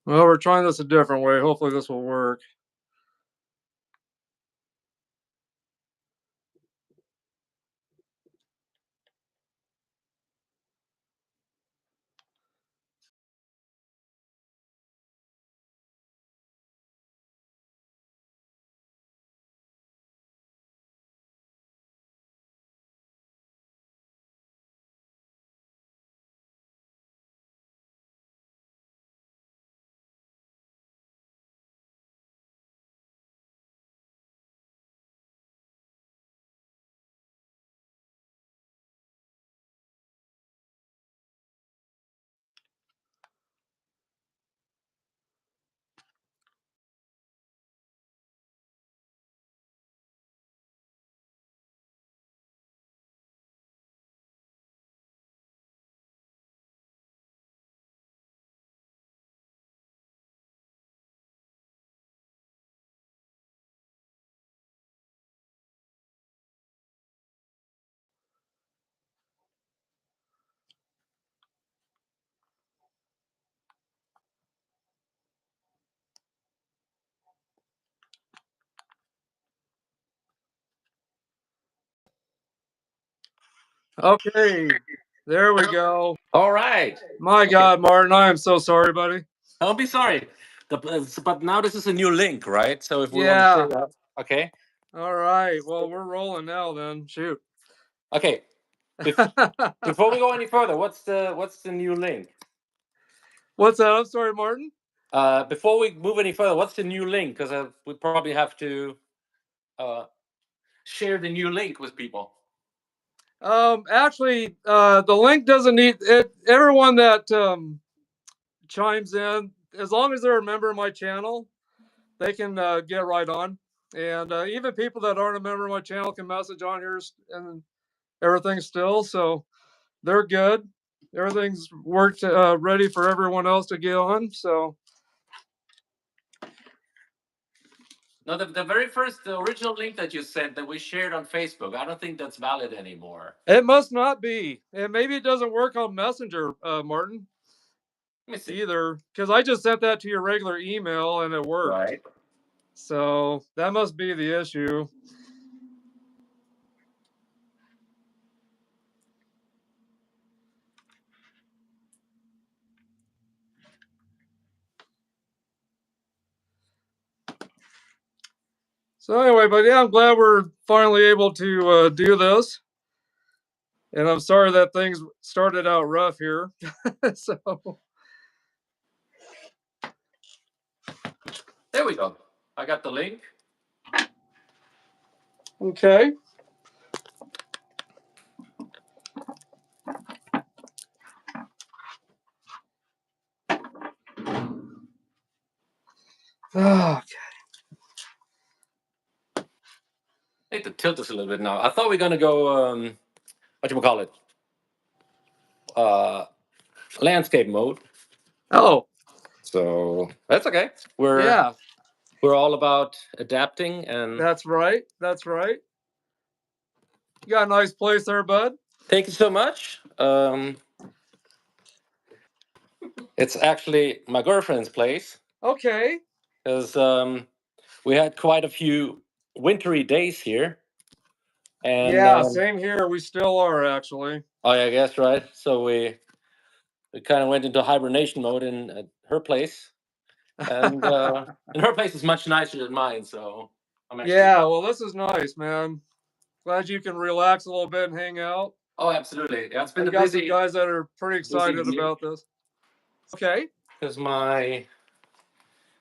Well, we're trying this a different way. Hopefully this will work. Okay, there we go. All right. My God, Martin, I am so sorry, buddy. Don't be sorry. But now this is a new link, right? So if we want to share Yeah. that, okay. All right. Well, we're rolling now then. Shoot. Okay. Before we go any further, what's the new link? What's that? I'm sorry, Martin. Before we move any further, what's the new link? Because we probably have to uh, share the new link with people. Actually, the link doesn't need it. Everyone that chimes in, as long as they're a member of my channel, they can get right on. And even people that aren't a member of my channel can message on here and everything still. So they're good. Everything's worked ready for everyone else to get on. So No, the very first, the original link that you sent that we shared on Facebook, I don't think that's valid anymore. it must not be. And maybe it doesn't work on Messenger, Martin, Let me see. either. Because I just sent that to your regular email and it worked. Right. So that must be the issue. So anyway, but yeah, I'm glad we're finally able to do this. And I'm sorry that things started out rough here. So There we go. I got the link. okay. Oh, I need to tilt this a little bit now. I thought we were gonna go what you call it? Uh landscape mode. oh, So that's okay. yeah, We're all about adapting and that's right. That's right. You got a nice place there, bud. thank you so much. It's actually my girlfriend's place Okay. because we had quite a few wintry days here, and Yeah, same here. We still are actually. oh yeah, I guess right. So we kind of went into hibernation mode in at her place, and her place is much nicer than mine. So I'm actually Yeah, well, this is nice, man. Glad you can relax a little bit and hang out. oh absolutely. Yeah, it's been I a got some busy guys that are pretty busy excited year about this. Okay. because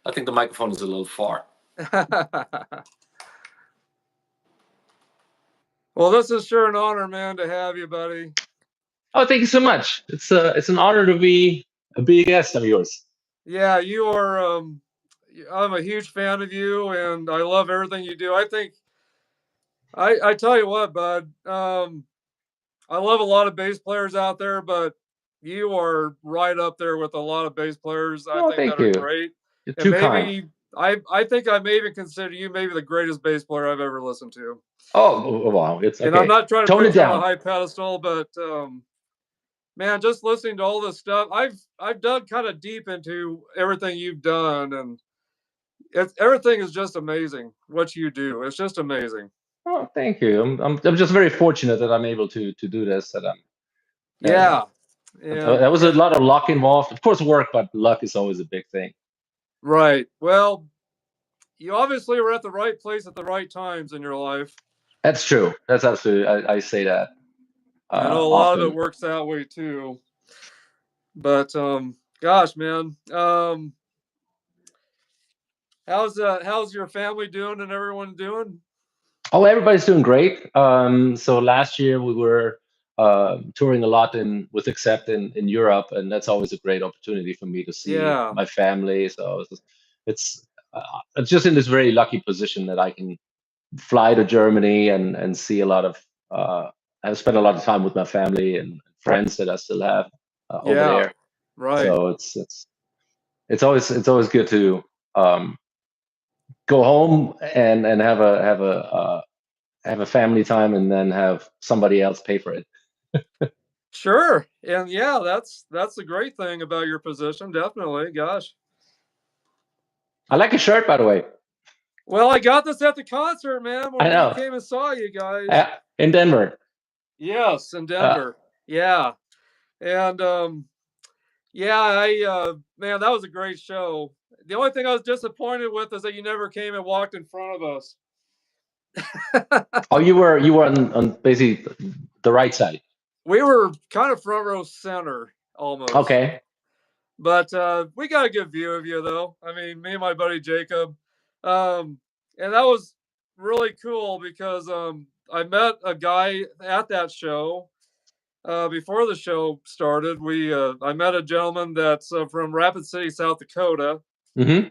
I think the microphone is a little far. Well, this is sure an honor, man, to have you, buddy. Oh, thank you so much. It's an honor to be a big guest of yours. Yeah, you are. I'm a huge fan of you, and I love everything you do. I think I tell you what, bud. I love a lot of bass players out there, but you are right up there with a lot of bass players. I Oh, think thank that are you. great, You're and too kind. maybe I think I may even consider you maybe the greatest bass player I've ever listened to. Oh, wow. It's And I'm okay. not trying to Tone put it you on a down. high pedestal, but man, just listening to all this stuff, I've dug kind of deep into everything you've done, and everything is just amazing. What you do, it's just amazing. Oh, thank you. I'm just very fortunate that I'm able to do this. That I'm. Yeah, There was a lot of luck involved. Of course, work, but luck is always a big thing. right. Well, you obviously were at the right place at the right times in your life. That's true. That's absolutely. I say that. I know a lot of Often. it works that way too. But gosh, man, how's your family doing and everyone doing? Oh, everybody's doing great. So last year we were touring a lot with Accept in Europe, and that's always a great opportunity for me to see Yeah, my family. So it's it's just in this very lucky position that I can fly to Germany and see a lot of. I've spent a lot of time with my family and friends that I still have over yeah, there. right. So it's always good to go home and have a family time and then have somebody else pay for it. Sure. And yeah, that's the great thing about your position, definitely. Gosh. I like your shirt, by the way. Well, I got this at the concert, man, I when we know. came and saw you guys. In Denver. Yes, in Uh, Denver. Yeah. And yeah, I man, that was a great show. The only thing I was disappointed with is that you never came and walked in front of us. oh, you were on basically the right side. We were kind of front row center almost. Okay. But we got a good view of you, though. I mean, me and my buddy Jacob, and that was really cool because I met a guy at that show before the show started. I met a gentleman that's from Rapid City, South Dakota, Mm-hmm.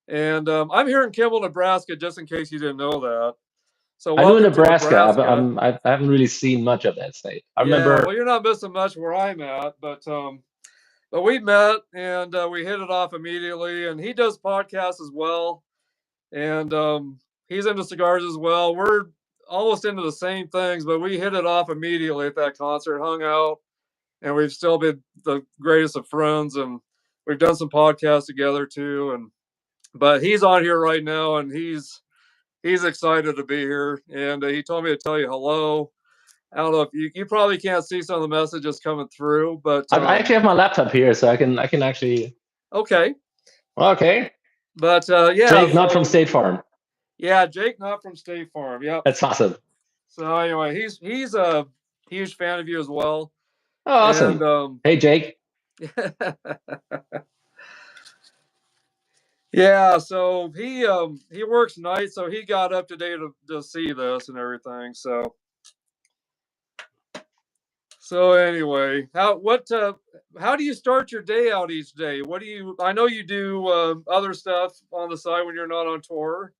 and I'm here in Kimball, Nebraska, just in case you didn't know that. So I knew in welcome to Nebraska. Nebraska. I haven't really seen much of that state. I Yeah, remember. well, you're not missing much where I'm at, but we met and we hit it off immediately. And he does podcasts as well, and he's into cigars as well. We're almost into the same things, but we hit it off immediately at that concert, hung out, and we've still been the greatest of friends. And we've done some podcasts together too. And but he's on here right now, and he's excited to be here. And he told me to tell you hello. I don't know if you probably can't see some of the messages coming through, but I actually have my laptop here, so I can actually. okay. Okay. But yeah, Jake, not from State Farm. Yeah, Jake, not from State Farm. Yep. That's awesome. So anyway, he's a huge fan of you as well. Oh, awesome. And hey, Jake. yeah, so he works nights, so he got up today to see this and everything. So anyway, how do you start your day out each day? I know you do other stuff on the side when you're not on tour,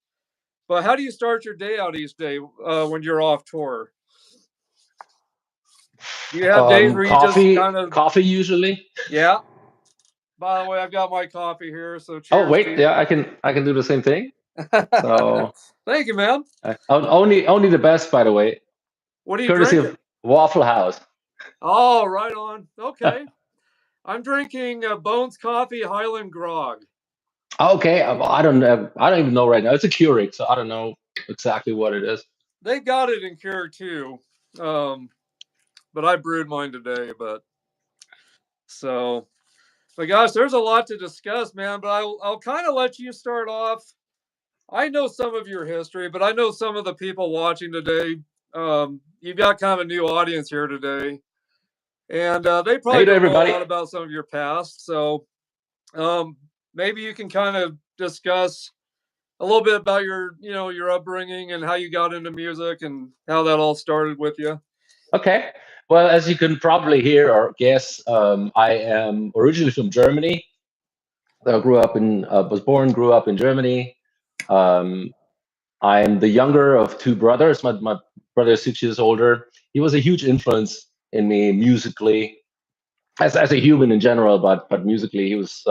but how do you start your day out each day when you're off tour? Do you have days where coffee, you just kind of coffee usually? Yeah. By the way, I've got my coffee here, so cheers. Oh wait, yeah, I can do the same thing. So thank you, man. Only the best, by the way. What are you Courtesy drinking? of Waffle House. Oh, right on. Okay. I'm drinking Bones Coffee Highland Grog. Okay, I don't even know right now. It's a Keurig, so I don't know exactly what it is. They got it in Keurig too, but I brewed mine today. But gosh, there's a lot to discuss, man. But I'll kind of let you start off. I know some of your history, but I know some of the people watching today. You've got kind of a new audience here today, and they probably don't know a lot about some of your past. So maybe you can kind of discuss a little bit about your upbringing and how you got into music and how that all started with you. Okay. Well, as you can probably hear or guess, I am originally from Germany. I grew up in Germany. I'm the younger of two brothers. My brother is 6 years older. He was a huge influence in me musically, as a human in general, but musically he was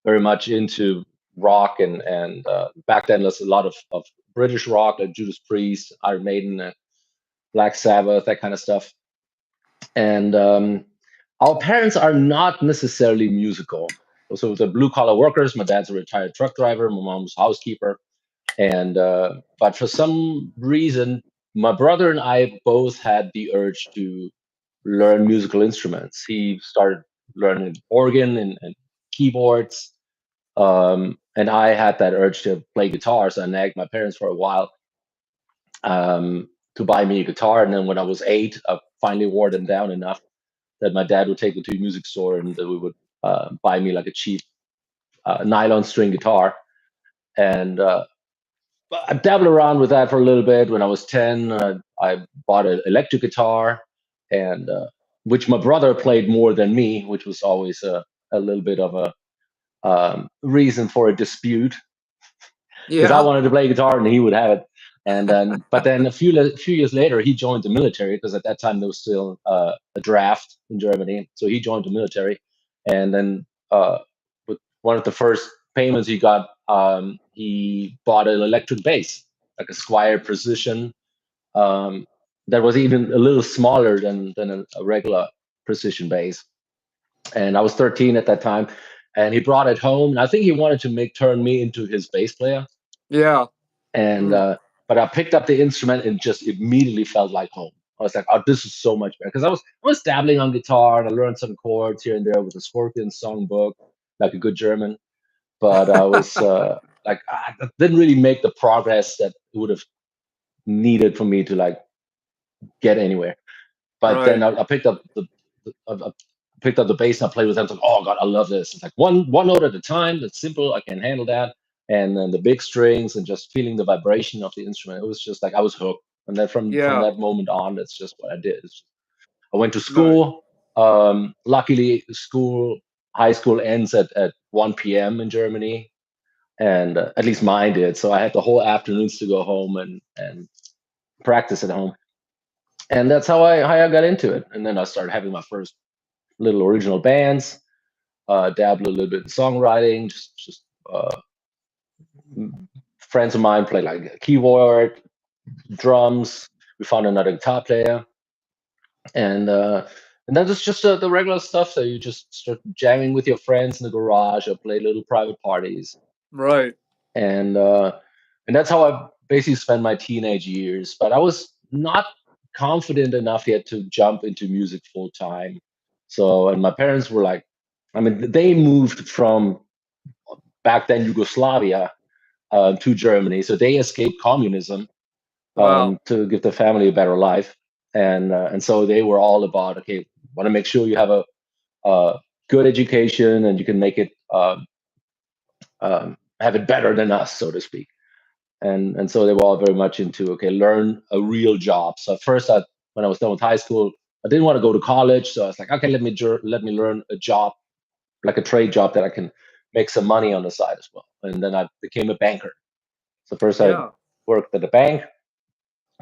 very much into rock and back then there's a lot of British rock like Judas Priest, Iron Maiden, Black Sabbath, that kind of stuff. And Our parents are not necessarily musical. So the blue collar workers. My dad's a retired truck driver. My mom's a housekeeper. And but for some reason, my brother and I both had the urge to learn musical instruments. He started learning organ and keyboards, and I had that urge to play guitar. So I nagged my parents for a while to buy me a guitar. And then when I was 8, I finally wore them down enough that my dad would take me to a music store and we would buy me like a cheap nylon string guitar. And I dabbled around with that for a little bit. When I was 10, I bought an electric guitar, and which my brother played more than me, which was always a little bit of a reason for a dispute because I Yeah. wanted to play guitar and he would have it. And then, but then a few years later, he joined the military because at that time there was still a draft in Germany. So he joined the military, and then with one of the first payments he got, he bought an electric bass, like a Squire Precision, that was even a little smaller than a regular precision bass. And I was 13 at that time, and he brought it home. And I think he wanted to turn me into his bass player. Yeah. And but I picked up the instrument and just immediately felt like home. I was like, "Oh, this is so much better." Because I was dabbling on guitar and I learned some chords here and there with the Scorpion songbook, like a good German. But I was like, I didn't really make the progress that it would have needed for me to like get anywhere. But then Right. I picked up I picked up the bass and I played with them. It's like, oh God, I love this. It's like one note at a time. It's simple. I can handle that. And then the big strings and just feeling the vibration of the instrument. It was just like I was hooked. And then from Yeah. that moment on, that's just what I did. I went to Nice. school. Luckily, high school ends at 1 p.m. in Germany, and at least mine did. So I had the whole afternoons to go home and practice at home. And that's how I got into it. And then I started having my first little original bands, dabbled a little bit in songwriting, just friends of mine played like keyboard, drums. We found another guitar player, and that was just the regular stuff. So you just start jamming with your friends in the garage or play little private parties, Right. and that's how I basically spent my teenage years. But I was not confident enough yet to jump into music full time. So, and my parents were like, I mean, they moved from back then Yugoslavia to Germany, so they escaped communism Wow. to give the family a better life, and so they were all about, okay, want to make sure you have a good education and you can make it have it better than us, so to speak. And so they were all very much into, okay, learn a real job. So at first, when I was done with high school, I didn't want to go to college, so I was like, okay, let me learn a job, like a trade job that I can make some money on the side as well. And then I became a banker. So first I Yeah. worked at a bank,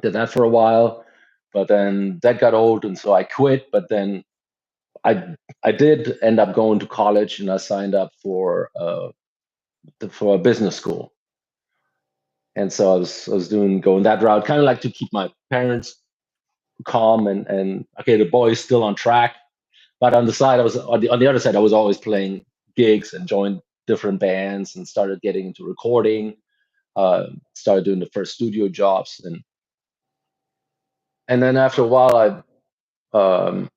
did that for a while, but then that got old, and so I quit. But then I did end up going to college, and I signed up for a business school. And so I was going that route, kind of like to keep my parents calm and okay, the boy is still on track. But on the side, I was on the other side, I was always playing gigs and joined different bands and started getting into recording. Started doing the first studio jobs, and then after a while, um,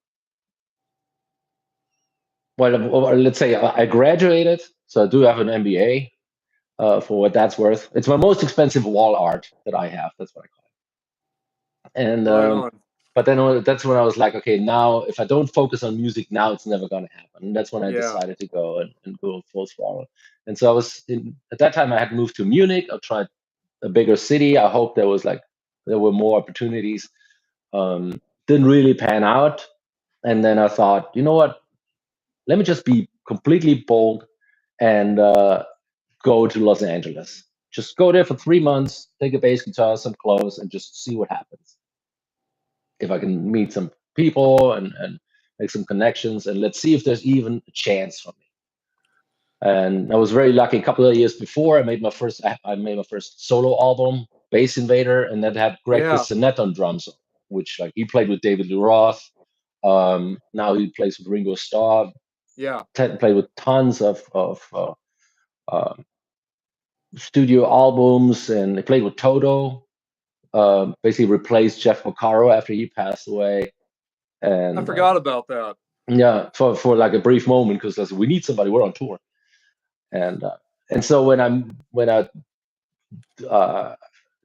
let's say I graduated, so I do have an MBA. For what that's worth, it's my most expensive wall art that I have. That's what I call it. And Right on. but then that's when I was like, okay, now if I don't focus on music now, it's never going to happen. And that's when I Yeah. decided to go and go full throttle. And so at that time I had moved to Munich. I tried a bigger city. I hoped there were more opportunities. Didn't really pan out. And then I thought, you know what? Let me just be completely bold and go to Los Angeles. Just go there for 3 months, take a bass guitar, some clothes, and just see what happens. If I can meet some people and make some connections, and let's see if there's even a chance for me. And I was very lucky. A couple of years before, I made my first solo album, Bass Invader, and that had Greg Yeah. Bissonette on drums, which like he played with David Lee Roth, Now he plays with Ringo Starr. Yeah. Played with tons of uh, studio albums, and he played with Toto. Basically replaced Jeff Porcaro after he passed away. And I forgot about that. Yeah, for like a brief moment, because we need somebody. We're on tour, and so when I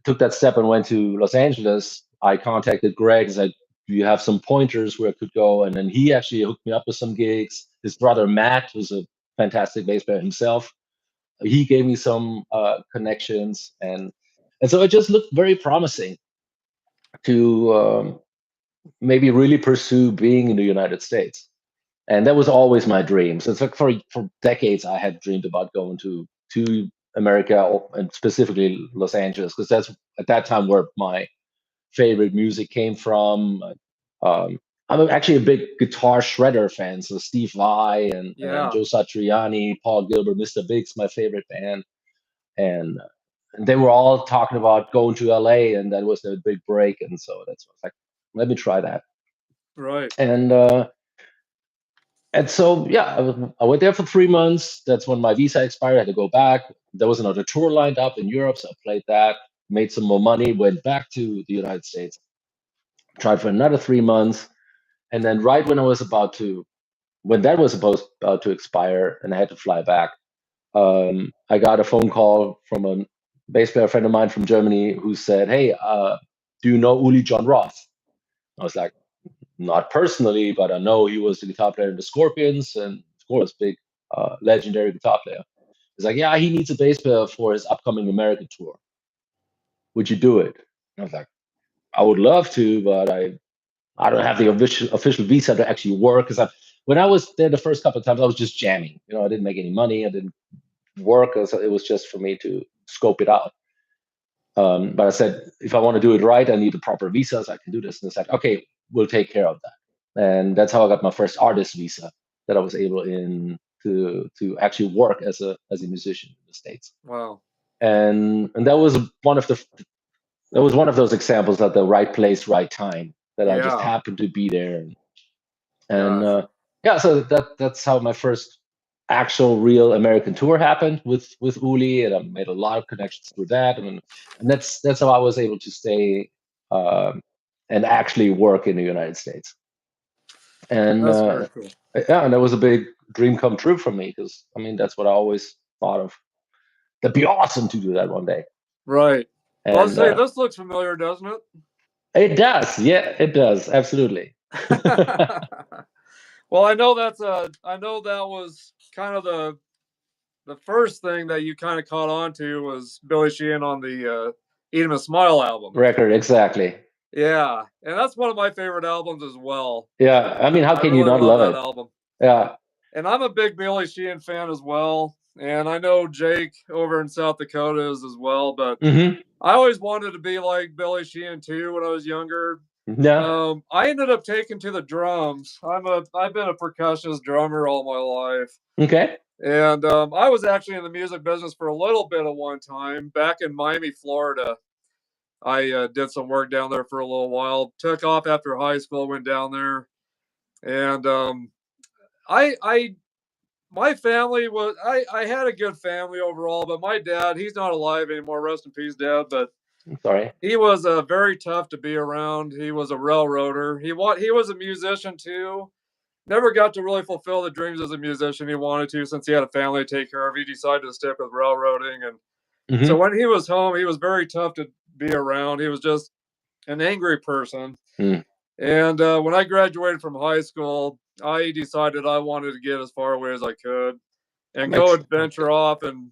took that step and went to Los Angeles, I contacted Greg and said, "Do you have some pointers where I could go?" And then he actually hooked me up with some gigs. His brother Matt, who's a fantastic bass player himself, he gave me some connections, and so it just looked very promising to maybe really pursue being in the United States. And that was always my dream. So it's like for decades I had dreamed about going to America, and specifically Los Angeles, because that's at that time where my favorite music came from. I'm actually a big guitar shredder fan, so Steve Vai and Joe Satriani, Paul Gilbert, Mr. Big's my favorite band, and they were all talking about going to LA, and that was their big break, and so that's what I was like, let me try that. Right. And so, yeah, I went there for 3 months. That's when my visa expired. I had to go back. There was another tour lined up in Europe, so I played that, made some more money, went back to the United States, tried for another 3 months. And then right when that was about to expire and I had to fly back, I got a phone call from a bass player friend of mine from Germany who said, "Hey, do you know Uli John Roth?" I was like, not personally, but I know he was the guitar player in the Scorpions, and of course, big legendary guitar player. He's like, "Yeah, he needs a bass player for his upcoming American tour. Would you do it?" And I was like, "I would love to, but I don't have the official visa to actually work." Because when I was there the first couple of times, I was just jamming. I didn't make any money. I didn't work. So it was just for me to scope it out. But I said, if I want to do it right, I need the proper visas. I can do this. And it's like, okay, we'll take care of that. And that's how I got my first artist visa, that I was able to actually work as a musician in the States. Wow. And that was one of those examples at the right place, right time, that I just happened to be there. And so that's how my first actual real American tour happened with Uli, and I made a lot of connections through that, and that's how I was able to stay and actually work in the United States. And that's very cool. Yeah, and that was a big dream come true for me, because that's what I always thought of. That'd be awesome to do that one day. Right. And, I'll say this looks familiar, doesn't it? It does. Yeah, it does. Absolutely. Well, I know that was kind of the first thing that you kind of caught on to was Billy Sheehan on the Eat 'Em a Smile album. Record, exactly. Yeah, and that's one of my favorite albums as well. Yeah, how can you not love that it? album? Yeah. And I'm a big Billy Sheehan fan as well, and I know Jake over in South Dakota is as well, but I always wanted to be like Billy Sheehan too when I was younger. Yeah. I ended up taking to the drums. I've been a percussionist drummer all my life. Okay. And I was actually in the music business for a little bit at one time back in Miami, Florida. I did some work down there for a little while. Took off after high school, went down there, and my family was I had a good family overall, but my dad, he's not alive anymore. Rest in peace, Dad. But sorry, he was very tough to be around. He was a railroader. He was a musician too. Never got to really fulfill the dreams as a musician he wanted to, since he had a family to take care of. He decided to stick with railroading, and so when he was home, he was very tough to be around. He was just an angry person. And when I graduated from high school, I decided I wanted to get as far away as I could and go adventure off and,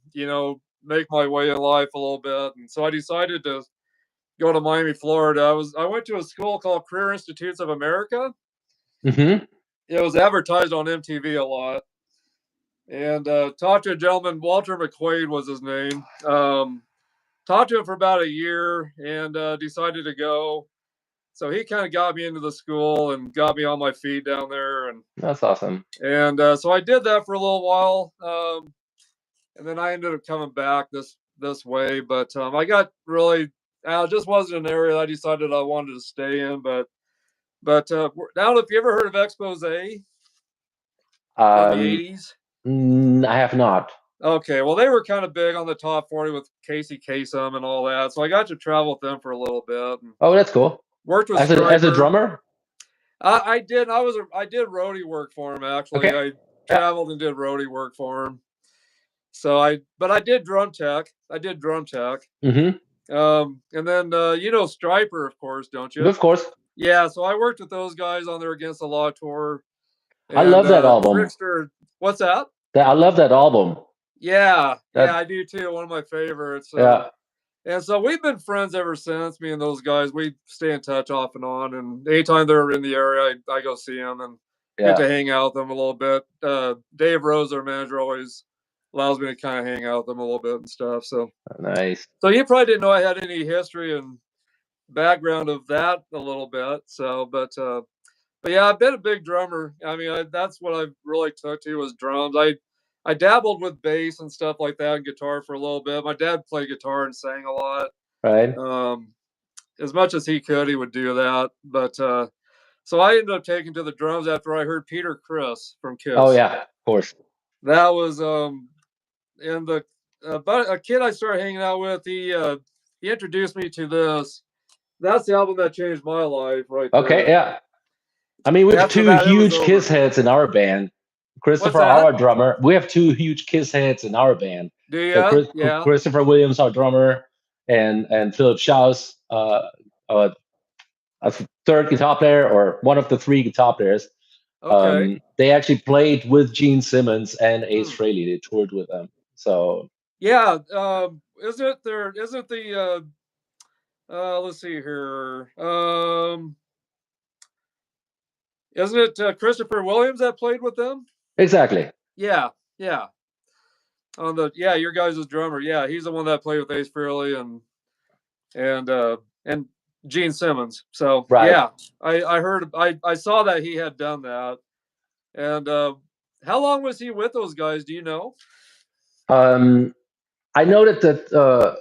make my way in life a little bit. And so I decided to go to Miami, Florida. I went to a school called Career Institutes of America. It was advertised on MTV a lot. And talked to a gentleman, Walter McQuaid was his name. Talked to him for about a year and decided to go. So he kind of got me into the school and got me on my feet down there. And that's awesome. And so I did that for a little while. And then I ended up coming back this way. But I got really, it just wasn't an area that I decided I wanted to stay in. But But I don't know if you ever heard of Expose from the 80s. I have not. Okay, well, they were kind of big on the top 40 with Casey Kasem and all that, so I got to travel with them for a little bit. Oh, that's cool. Worked with as a drummer. I did. I did roadie work for him actually. Okay. I traveled and did roadie work for him. So I did drum tech. Mm-hmm. And then you know Striper, of course, don't you? Of course. Yeah. So I worked with those guys on their Against the Law tour. And, I love that album. Trickster. What's that? I love that album. Yeah, I do too. One of my favorites. Yeah. And so we've been friends ever since. Me and those guys, we stay in touch off and on. And anytime they're in the area, I go see them and get to hang out with them a little bit. Dave Rose, our manager, always allows me to kind of hang out with them a little bit and stuff. So nice. So you probably didn't know I had any history and background of that a little bit. So, but yeah, I've been a big drummer. I mean, that's what I really took to was drums. I dabbled with bass and stuff like that and guitar for a little bit. My dad played guitar and sang a lot. Right. As much as he could, he would do that. But so I ended up taking to the drums after I heard Peter Criss from Kiss. Oh yeah, of course. That was and the but a kid I started hanging out with. He introduced me to this. That's the album that changed my life, right there. Okay, yeah. I mean, we have two huge Kiss heads in our band. Christopher, our drummer. We have two huge Kiss heads in our band. Do you? So yeah. Christopher Williams, our drummer, and Philip Schaus, a third guitar player or one of the three guitar players. Okay. They actually played with Gene Simmons and Ace Frehley. They toured with them. So yeah, isn't the let's see here. Isn't it Christopher Williams that played with them? Exactly. Yeah. On the your guys' drummer. Yeah, he's the one that played with Ace Frehley and Gene Simmons. So yeah, I heard I saw that he had done that. And how long was he with those guys? Do you know? I know that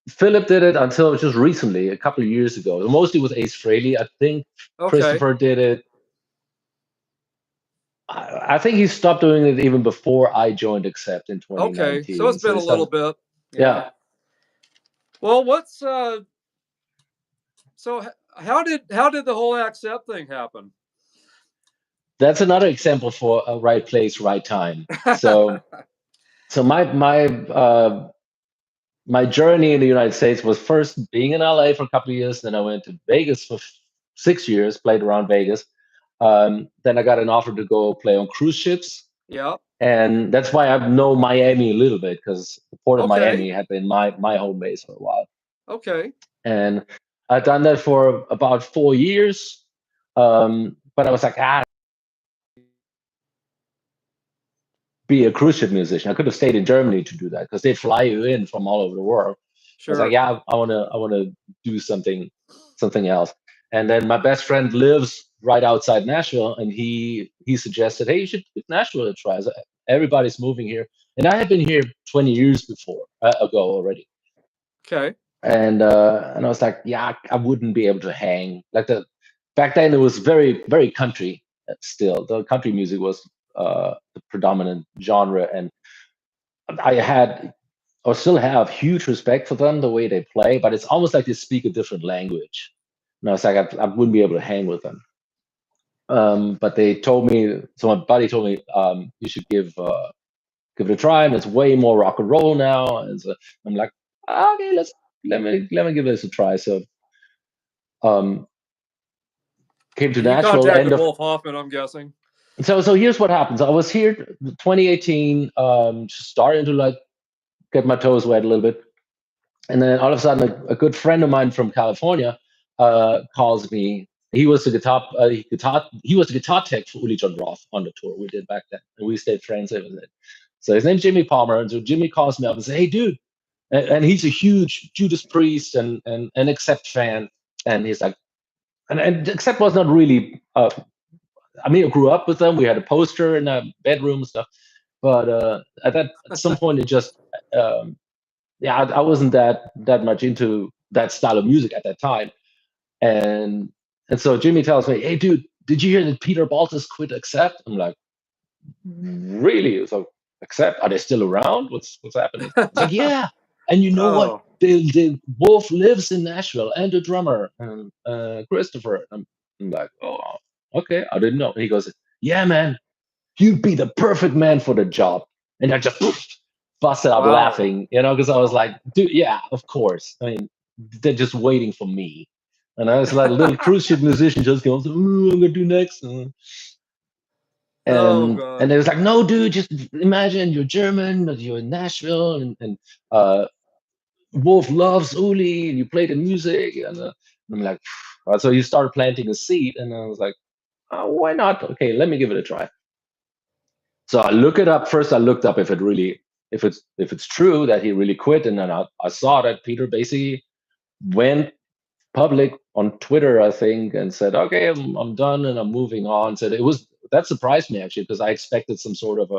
Philip did it until just recently, a couple of years ago. Mostly with Ace Frehley. I think Christopher did it. I think he stopped doing it even before I joined Accept in 2019. Okay, so it's been a little bit. Yeah. Well, what's so how did the whole Accept thing happen? That's another example for a right place, right time. So my journey in the United States was first being in LA for a couple of years, then I went to Vegas for 6 years, played around Vegas. Then I got an offer to go play on cruise ships. Yeah. And that's why I know Miami a little bit, because the port of Miami had been my home base for a while. Okay. And I'd done that for about 4 years. But I was like, be a cruise ship musician. I could have stayed in Germany to do that because they fly you in from all over the world. Sure. I was like, yeah, I wanna do something else. And then my best friend lives right outside Nashville, and he suggested, hey, you should give Nashville a try. Everybody's moving here, and I had been here 20 years ago already. Okay. And I was like, yeah, I wouldn't be able to hang like back then. It was very, very country. Still, the country music was the predominant genre, and I had or still have huge respect for them, the way they play, but it's almost like they speak a different language. And I was like, I wouldn't be able to hang with them. But they told me, so my buddy told me, you should give it a try, and it's way more rock and roll now. And so I'm like, okay, let me give this a try. So came to Nashville. You contacted Wolf Hoffman, I'm guessing. So here's what happens. I was here 2018, starting to get my toes wet a little bit, and then all of a sudden, a good friend of mine from California calls me. He was the guitar tech for Uli John Roth on the tour we did back then, and we stayed friends ever since. So his name's Jimmy Palmer, and so Jimmy calls me up and says, "Hey, dude," and he's a huge Judas Priest and Accept fan, and he's like, and Accept was not really. I mean, I grew up with them. We had a poster in our bedroom and stuff, but at some point, it just, I wasn't that much into that style of music at that time, and And so Jimmy tells me, "Hey, dude, did you hear that Peter Baltus quit Accept?" I'm like, "Really?" So Accept, are they still around? What's happening? It's like, yeah. And you know what? Oh, The Wolf lives in Nashville, and the drummer, and Christopher. I'm like, oh, okay, I didn't know. And he goes, "Yeah, man, you'd be the perfect man for the job." And I just busted out wow. laughing, because I was Wow. like, dude, yeah, of course. I mean, they're just waiting for me. And I was like a little cruise ship musician just going, "Ooh, I'm gonna do next." Oh And God. they was like, "No, dude, just imagine you're German, but you're in Nashville, and uh, Wolf loves Uli, and you play the music." And I'm like, so you started planting a seed, and I was like, oh, why not? Okay, let me give it a try. So I look it up first. I looked up if it's true that he really quit, and then I saw that Peter basically went public on Twitter, I think, and said, "Okay, I'm done and I'm moving on." Said it was that surprised me actually because I expected some sort of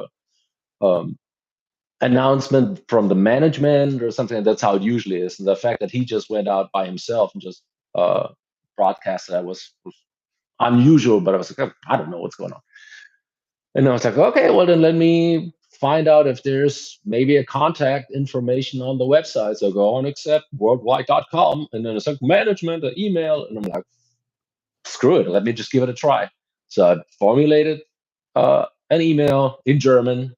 a announcement from the management or something. And that's how it usually is. And the fact that he just went out by himself and just broadcasted that was unusual. But I was like, I don't know what's going on. And I was like, okay, well then let me find out if there's maybe a contact information on the website. So go on acceptworldwide.com, and then it's like management, an email, and I'm like, screw it, let me just give it a try. So I formulated an email in German,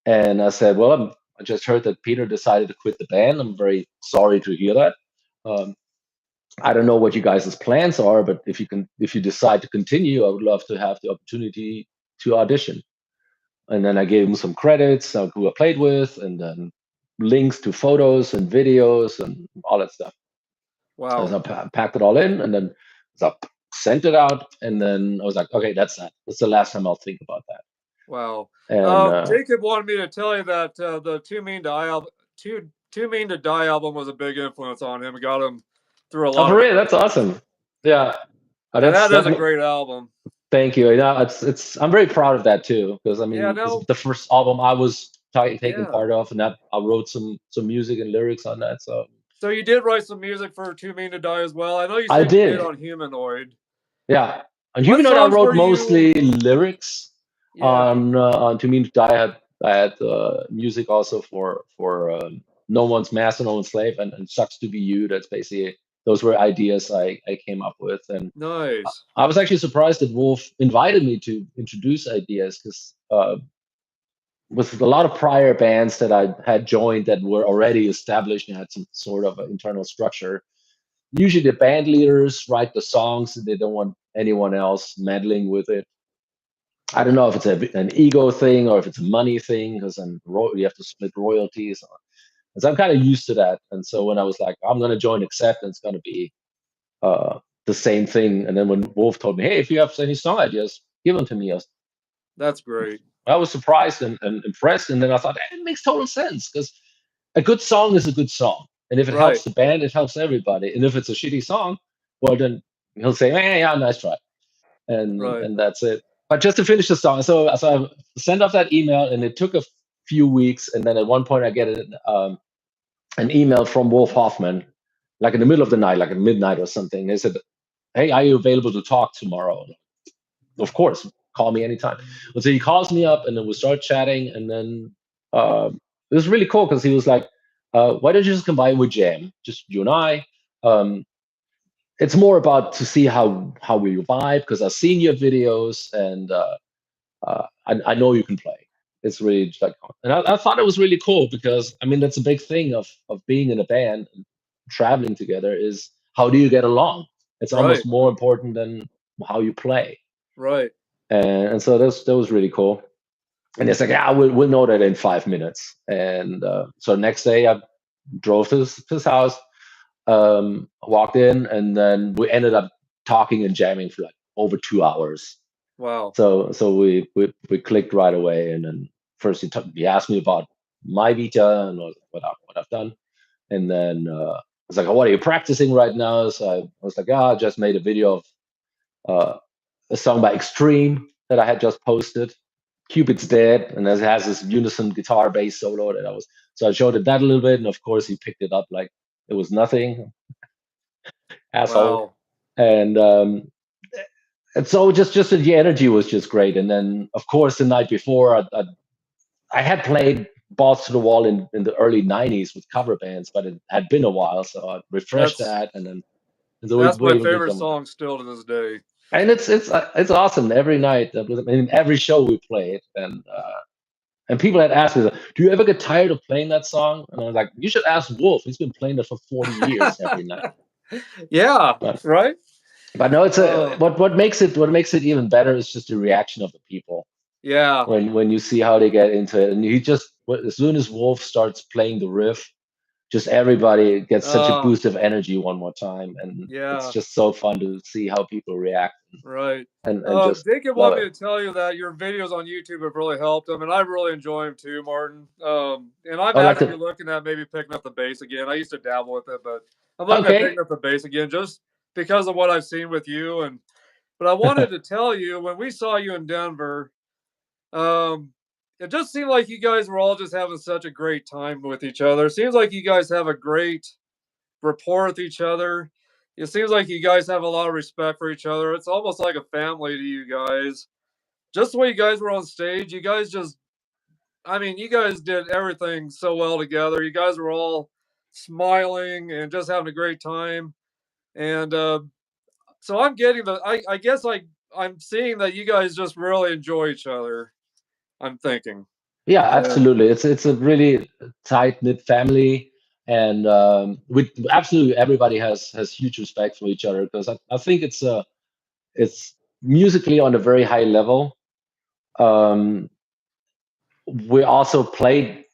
and I said, well, I just heard that Peter decided to quit the band. I'm very sorry to hear that. Um, I don't know what you guys' plans are, but if you decide to continue, I would love to have the opportunity to audition. And then I gave him some credits, who I played with, and then links to photos and videos and all that stuff. Wow. So I packed it all in, and then so I sent it out, and then I was like, okay, that's that. That's the last time I'll think about that. Wow. And Jacob wanted me to tell you that the Too Mean to Die album was a big influence on him. It got him through a oh, lot for of real, that's crap. awesome. Yeah, And that is that's a great album. thank you. Yeah, it's I'm very proud of that too, because I Yeah, mean, it's no, the first album I was taking yeah. part of, and that I wrote some music and lyrics on that. So So you did write some music for Too Mean to Die as well. I know you I said you did did. on Humanoid. Yeah, and What Humanoid, I songs wrote were you? mostly lyrics Yeah, on To Mean to Die. I had music also for No One's Master, No One's Slave, and Sucks to Be You. That's basically those were ideas I came up with, and nice. I was actually surprised that Wolf invited me to introduce ideas because with a lot of prior bands that I had joined that were already established and had some sort of internal structure, usually the band leaders write the songs and they don't want anyone else meddling with it. I don't know if it's an ego thing or if it's a money thing because then you have to split royalties. And so I'm kind of used to that. And so when I was like, I'm going to join Accept, and it's going to be the same thing. And then when Wolf told me, hey, if you have any song ideas, give them to me. That's great. I was surprised and impressed. And then I thought, it makes total sense because a good song is a good song. And if it Right, helps the band, it helps everybody. And if it's a shitty song, well, then he'll say, yeah, nice try. right. And that's it. But just to finish the song, so I sent off that email, and it took a few weeks, and then at one point I get an email from Wolf Hoffman, like in the middle of the night, like at midnight or something. They said, "Hey, are you available to talk tomorrow?" Of course, call me anytime. And so he calls me up, and then we start chatting, and then it was really cool because he was like, "Why don't you just come by with jam, just you and I?" Um, it's more about to see how we vibe because I've seen your videos, and I know you can play. It's really just like, and I thought it was really cool because I mean that's a big thing of being in a band and traveling together is how do you get along? It's Right, almost more important than how you play, right. and so that was really cool. And it's like, yeah, we'll know that in 5 minutes. And so next day I drove to his house, walked in, and then we ended up talking and jamming for like over 2 hours. Wow. So we clicked right away, and then first he asked me about my Vita and what I've done, and then I was like, oh, what are you practicing right now? So I was like, I just made a video of a song by Extreme that I had just posted. Cupid's Dead, and it has this unison guitar bass solo that I was. So I showed it that a little bit, and of course he picked it up like it was nothing, asshole. Wow. And and so just the energy was just great. And then of course the night before I had played balls to the wall in the early 90s with cover bands, but it had been a while, so I refreshed That's that, and so that's my we did favorite some, song still to this day. and it's awesome. Every night, I mean, every show we played, and people had asked me, "Do you ever get tired of playing that song?" And I was like, "You should ask Wolf. He's been playing it for 40 years every night." Yeah, But right. but no, it's Oh, what makes it even better is just the reaction of the people yeah. when you see how they get into it. And he just, as soon as Wolf starts playing the riff, just everybody gets such a Oh, boost of energy one more time, and it's yeah. just so fun to see how people react Right. and just Jacob love wanted it. me to tell you that your videos on YouTube have really helped him, and I really enjoy them too, Martin. And I'm I like actually the looking at maybe picking up the bass again. I used to dabble with it, but I'm looking at okay. picking up the bass again just because of what I've seen with you. And but I wanted to tell you when we saw you in Denver, um, it just seemed like you guys were all just having such a great time with each other. It seems like you guys have a great rapport with each other. It seems like you guys have a lot of respect for each other. It's almost like a family to you guys. Just the way you guys were on stage, you guys just, I mean, you guys did everything so well together. You guys were all smiling and just having a great time. And so I'm getting I guess I'm seeing that you guys just really enjoy each other. I'm thinking. Yeah, And absolutely. It's a really tight knit family, and with absolutely everybody has huge respect for each other, because I think it's musically on a very high level. Um, we also played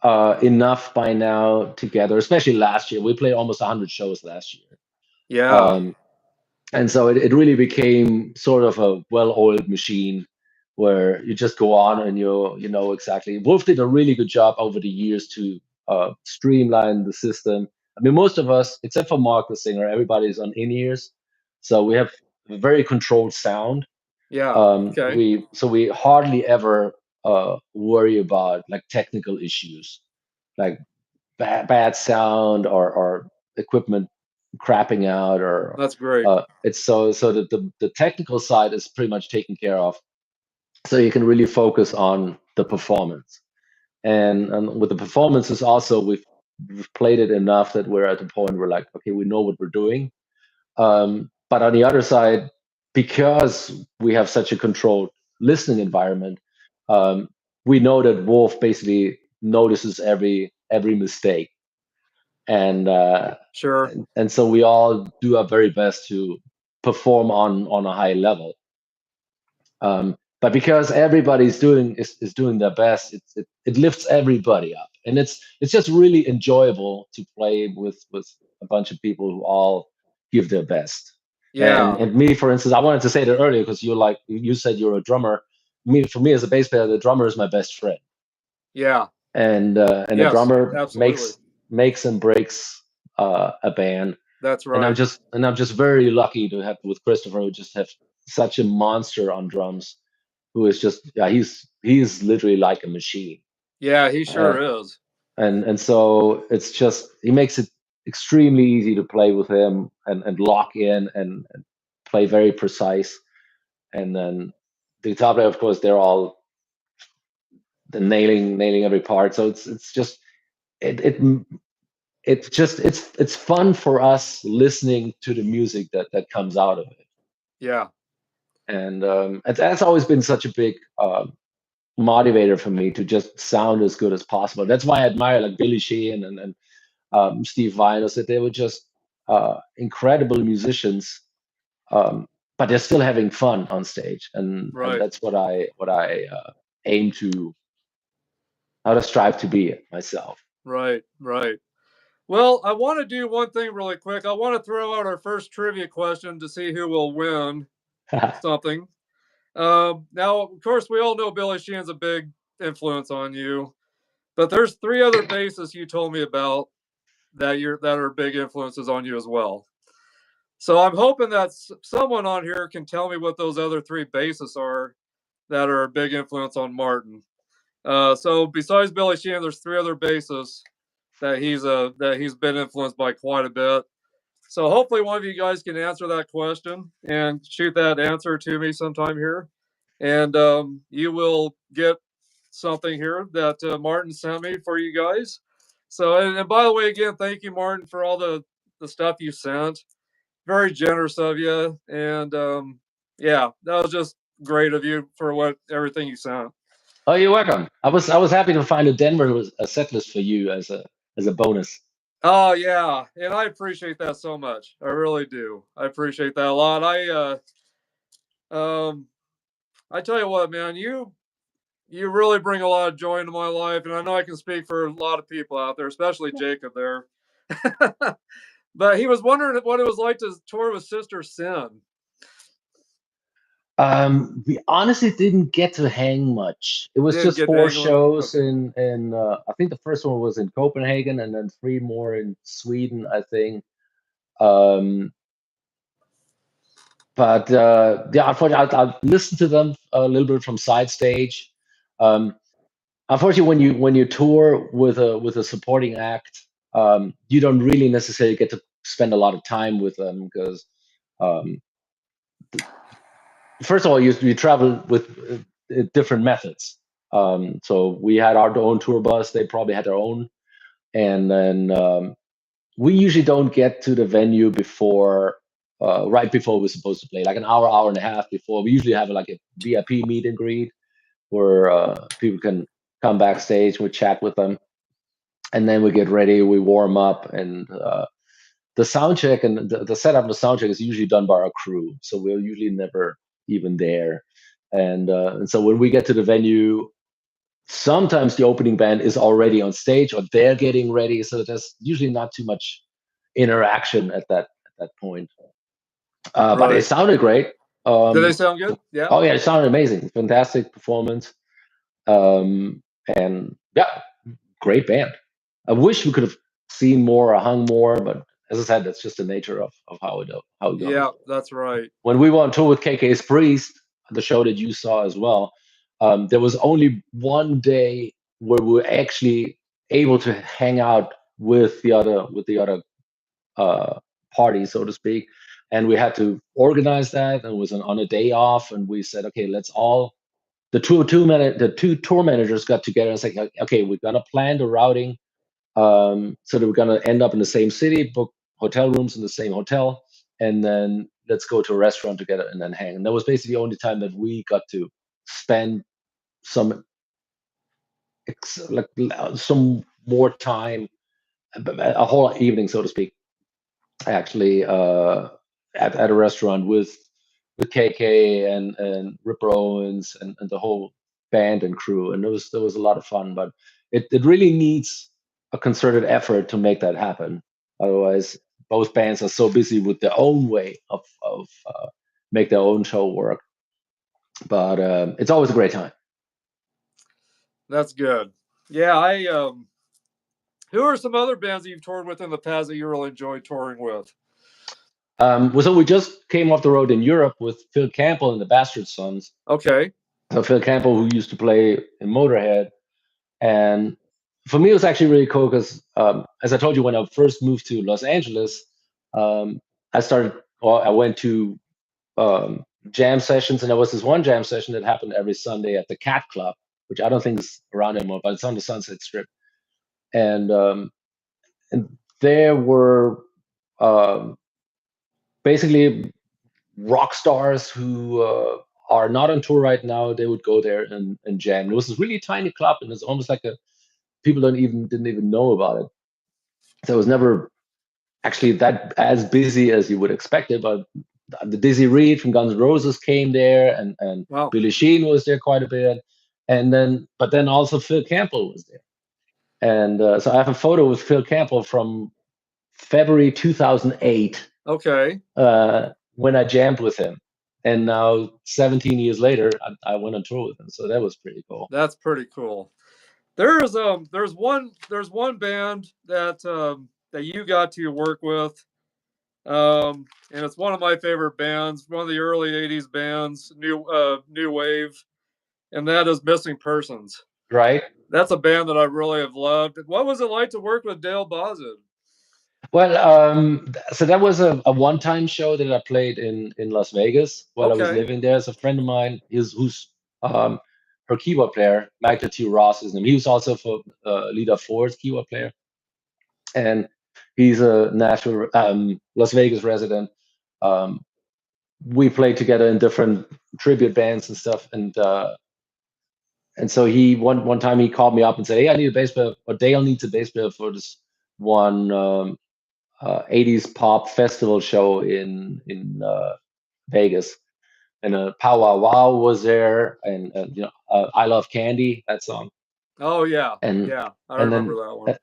enough by now together, especially last year. We played almost 100 shows last year. yeah, Um, and so it really became sort of a well-oiled machine where you just go on and you know exactly. Wolf did a really good job over the years to streamline the system. I mean, most of us, except for Mark the singer, everybody's on in-ears, so we have a very controlled sound. yeah. Okay. We hardly ever worry about like technical issues, like bad sound or equipment crapping out, or That's great. it's so that the technical side is pretty much taken care of, so you can really focus on the performance. And with the performances also, we've played it enough that we're at the point where like, okay, we know what we're doing. But on the other side, because we have such a controlled listening environment, um, we know that Wolf basically notices every mistake, and Sure. and so we all do our very best to perform on a high level. But because everybody's is doing their best, it lifts everybody up, and it's just really enjoyable to play with a bunch of people who all give their best. Yeah. And me, for instance, I wanted to say that earlier because you said you're a drummer. For me as a bass player, the drummer is my best friend, Yeah. and the Yes. drummer Absolutely. makes and breaks a band. That's And right. I'm just very lucky to have with Christopher, who just have such a monster on drums, who is just, yeah, he's literally like a machine. Yeah, he uh, sure is. and so it's just, he makes it extremely easy to play with him and lock in and play very precise. And then the guitar player, of course, they're all nailing every part, so it's just it it it's fun for us listening to the music that comes out of it. Yeah. And that's always been such a big motivator for me to just sound as good as possible. That's why I admire like Billy Sheehan and Steve Vinos, that they were just incredible musicians, but they're still having fun on stage, and Right. that's what I aim to, how to strive to be myself. Right. Right. Well, I want to do one thing really quick. I want to throw out our first trivia question to see who will win something. Now, of course, we all know Billy Sheehan's a big influence on you, but there's three other bassists you told me about that are big influences on you as well. So I'm hoping that someone on here can tell me what those other three bassists are that are a big influence on Martin. So besides Billy Sheehan, there's three other bassists that he's been influenced by quite a bit. So hopefully one of you guys can answer that question and shoot that answer to me sometime here. And you will get something here that Martin sent me for you guys. So, and by the way, again, thank you, Martin, for all the stuff you sent. Very generous of you. And yeah, that was just great of you for everything you sent. Oh, you're welcome. I was happy to find a Denver set list for you as a bonus. Oh yeah, and I appreciate that so much. I really do. I appreciate that a lot. I tell you what, man, you really bring a lot of joy into my life, and I know I can speak for a lot of people out there, especially Jacob there. But he was wondering what it was like to tour with Sister Sin. We honestly didn't get to hang much. It was Didn't just get to 4 hang on. shows Okay. in I think the first one was in Copenhagen, and then 3 more in Sweden, I think. But yeah, unfortunately, I listened to them a little bit from side stage. Unfortunately, when you tour with a supporting act, you don't really necessarily get to spend a lot of time with them because, first of all, you travel with different methods. So we had our own tour bus; they probably had their own, and then we usually don't get to the venue before right before we're supposed to play, like an hour and a half before. We usually have like a VIP meet and greet where people can come backstage, we chat with them, and then we get ready, we warm up, and the sound check and the setup of the sound check is usually done by our crew, so we're usually never even there. And so when we get to the venue, sometimes the opening band is already on stage or they're getting ready, so there's usually not too much interaction at that point. But it Right. sounded great. Did they sound good? Yeah. Oh yeah, it sounded amazing. Fantastic performance. And yeah, great band. I wish we could have seen more or hung more, but as I said, that's just the nature of how it goes. Yeah, that's right. When we were on tour with KK's Priest, the show that you saw as well, there was only one day where we were actually able to hang out with the other party, so to speak, and we had to organize that. And it was on a day off, and we said, okay, let's all the two tour managers got together and said, okay, we're gonna plan the routing so that we're gonna end up in the same city, book hotel rooms in the same hotel, and then let's go to a restaurant together and then hang. And that was basically the only time that we got to spend some some more time, a whole evening, so to speak, actually at a restaurant with KK and Ripper Owens and the whole band and crew, and there was a lot of fun. But it really needs a concerted effort to make that happen. Otherwise, both bands are so busy with their own way of make their own show work. But it's always a great time. That's good. Yeah, who are some other bands that you've toured with in the past that you really enjoyed touring with? So we just came off the road in Europe with Phil Campbell and the Bastard Sons. Okay. So Phil Campbell, who used to play in Motorhead, and for me, it was actually really cool because, as I told you, when I first moved to Los Angeles, I went to jam sessions, and there was this one jam session that happened every Sunday at the Cat Club, which I don't think is around anymore, but it's on the Sunset Strip, and there were basically rock stars who are not on tour right now. They would go there and jam. It was this really tiny club, and it's almost like people didn't even know about it. So it was never actually that as busy as you would expect it. But the Dizzy Reed from Guns N' Roses came there, and Wow. Billy Sheehan was there quite a bit, but then also Phil Campbell was there. And so I have a photo with Phil Campbell from February 2008. Okay. When I jammed with him, and now 17 years later, I went on tour with him. So that was pretty cool. That's pretty cool. There's one band that you got to work with, and it's one of my favorite bands, one of the early '80s bands, new wave, and that is Missing Persons. Right. That's a band that I really have loved. What was it like to work with Dale Bozin? Well, so that was a one-time show that I played in Las Vegas while I was Okay. living there. There's a friend of mine who's um, her keyboard player, Michael T. Ross is his name. He was also for Leader Ford's keyboard player, and he's a Nashville, Las Vegas resident. Um, we played together in different tribute bands and stuff, and so he one time he called me up and said, "Hey, I need a bass player, or Dale needs a bass player for this one 80s pop festival show in Vegas." And Pow Wow Wow was there, and I Love Candy, that song, Oh yeah, and yeah, I and remember then that one.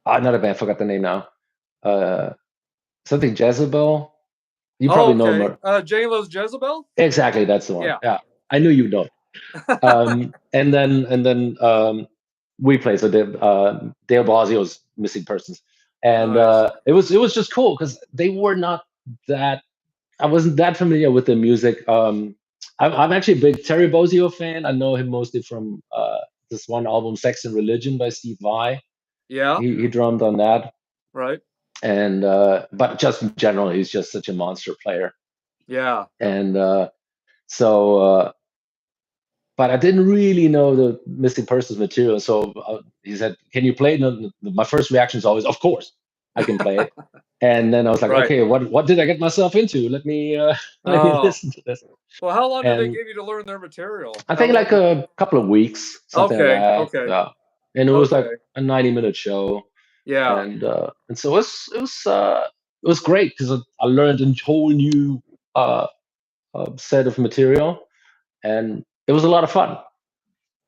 another band, forgot the name now, something Jezebel. You Oh, probably know okay. more. J-Lo's Jezebel. Exactly, that's the one. Yeah. Yeah, I knew you know. And then we played. So Dale Bosio's Missing Persons, and Nice. it was just cool because they were not that. I wasn't that familiar with the music. I'm actually a big Terry Bozzio fan. I know him mostly from this one album, Sex and Religion by Steve Vai. Yeah. He drummed on that, Right. and but just in general, he's just such a monster player. Yeah. And so, but I didn't really know the Missing Persons material. So he said, "Can you play it?" And my first reaction is always, "Of course, I can play it." And then I was like, Right. "Okay, what did I get myself into? Let me let me Oh. listen to this." Well, how long did they And give you to learn their material? I How think long like did a couple of weeks, something like Okay. that. Okay. Yeah. And it was like Okay. a 90-minute show, Yeah. and so it was great because I learned a whole new uh, set of material, and it was a lot of fun. And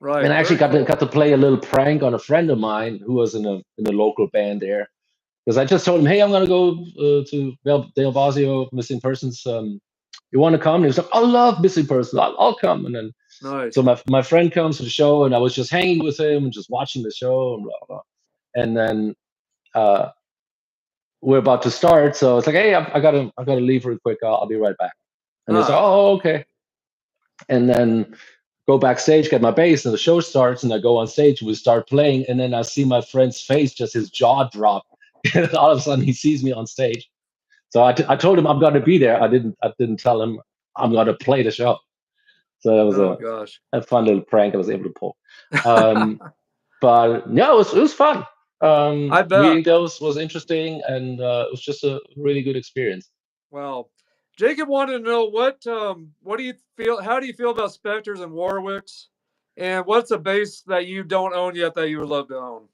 Right. I actually Very cool. got to play a little prank on a friend of mine who was in a local band there, because I just told him, "Hey, I'm gonna go to Dale Bosio Missing Persons. You want to come?" And he was like, "I love Missing Persons. I'll come." And then so Nice. my friend comes to the show, and I was just hanging with him and just watching the show and blah blah. And then uh, we're about to start, so it's like, "Hey, I gotta leave real quick. I'll be right back." And he's like, Ah. "Oh, okay." And then go backstage, get my bass, and the show starts, and I go on stage, we start playing, and then I see my friend's face, just his jaw drop. And all of a sudden he sees me on stage. So I told him I'm gonna be there. I didn't tell him I'm gonna play the show. So that was Oh gosh. a fun little prank I was able to pull. But yeah, it was fun. I bet. Meeting those was interesting, and it was just a really good experience. Well, Jacob wanted to know what do you feel? How do you feel about Spectres and Warwicks? And what's a bass that you don't own yet that you would love to own?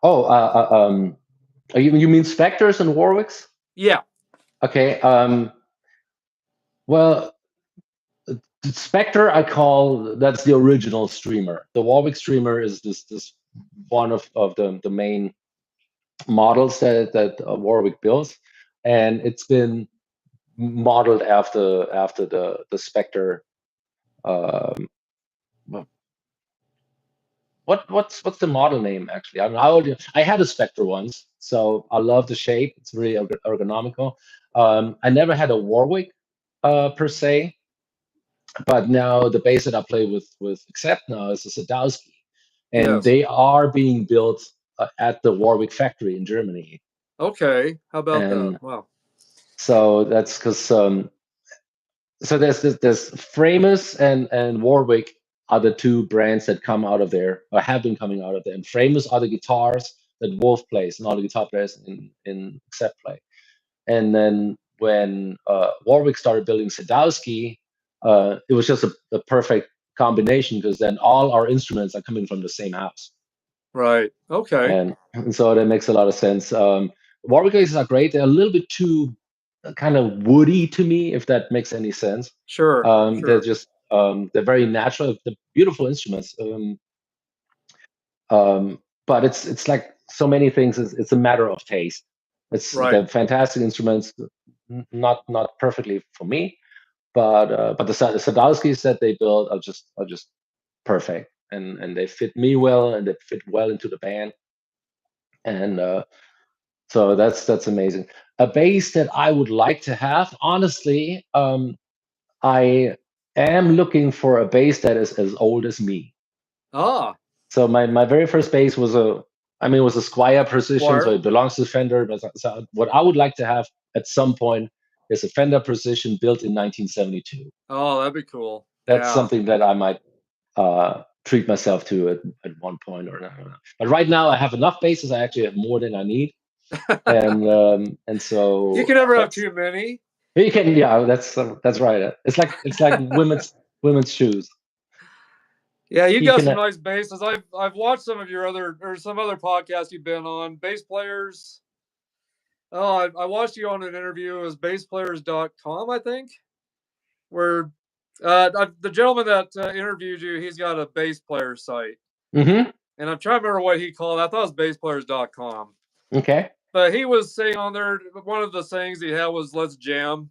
Oh, you mean Spectres and Warwicks? Yeah. Okay. Well, Spectre I call that's the original streamer. The Warwick streamer is this one of the main models that Warwick builds, and it's been modeled after the Spectre. Um, what's the model name actually? I had a Spectre once, so I love the shape. It's really ergonomical. I never had a Warwick per se, but now the bass that I play with Accept now is a Sadowski, and Yes. they are being built at the Warwick factory in Germany. Okay. How about that? And Wow. so that's because so there's Framus and Warwick are the two brands that come out of there or have been coming out of there. And Framus are the guitars that Wolf plays and all the guitar players in Accept play. And then when Warwick started building Sadowski, it was just a perfect combination because then all our instruments are coming from the same house. Right. Okay. And so that makes a lot of sense. Warwick basses are great. They're a little bit too kind of woody to me, if that makes any sense. Sure. They're just they're very natural. They're beautiful instruments. But it's like so many things. It's a matter of taste. Right. They're fantastic instruments, not perfectly for me, but the Sadowskis that they build are just perfect, and they fit me well, and they fit well into the band, and so that's amazing. A bass that I would like to have, honestly, I am looking for a bass that is as old as me. Ah. So my very first bass was a Squire Precision, Squire. so it belongs to Fender. But so what I would like to have at some point is a Fender Precision built in 1972. Oh, that'd be cool. That's Yeah. something that I might treat myself to at one point or another. But right now I have enough basses. I actually have more than I need, and so you can never have too many. You can, yeah. That's right. It's like women's shoes. Yeah, you got some nice basses. I've watched some of your some other podcasts you've been on. Bass players. Oh, I watched you on an interview. It was bassplayers.com, I think, where the gentleman that interviewed you, he's got a bass player site. Mm-hmm. And I'm trying to remember what he called it. I thought it was bassplayers.com. Okay. But he was saying on there, one of the things he had was "Let's jam"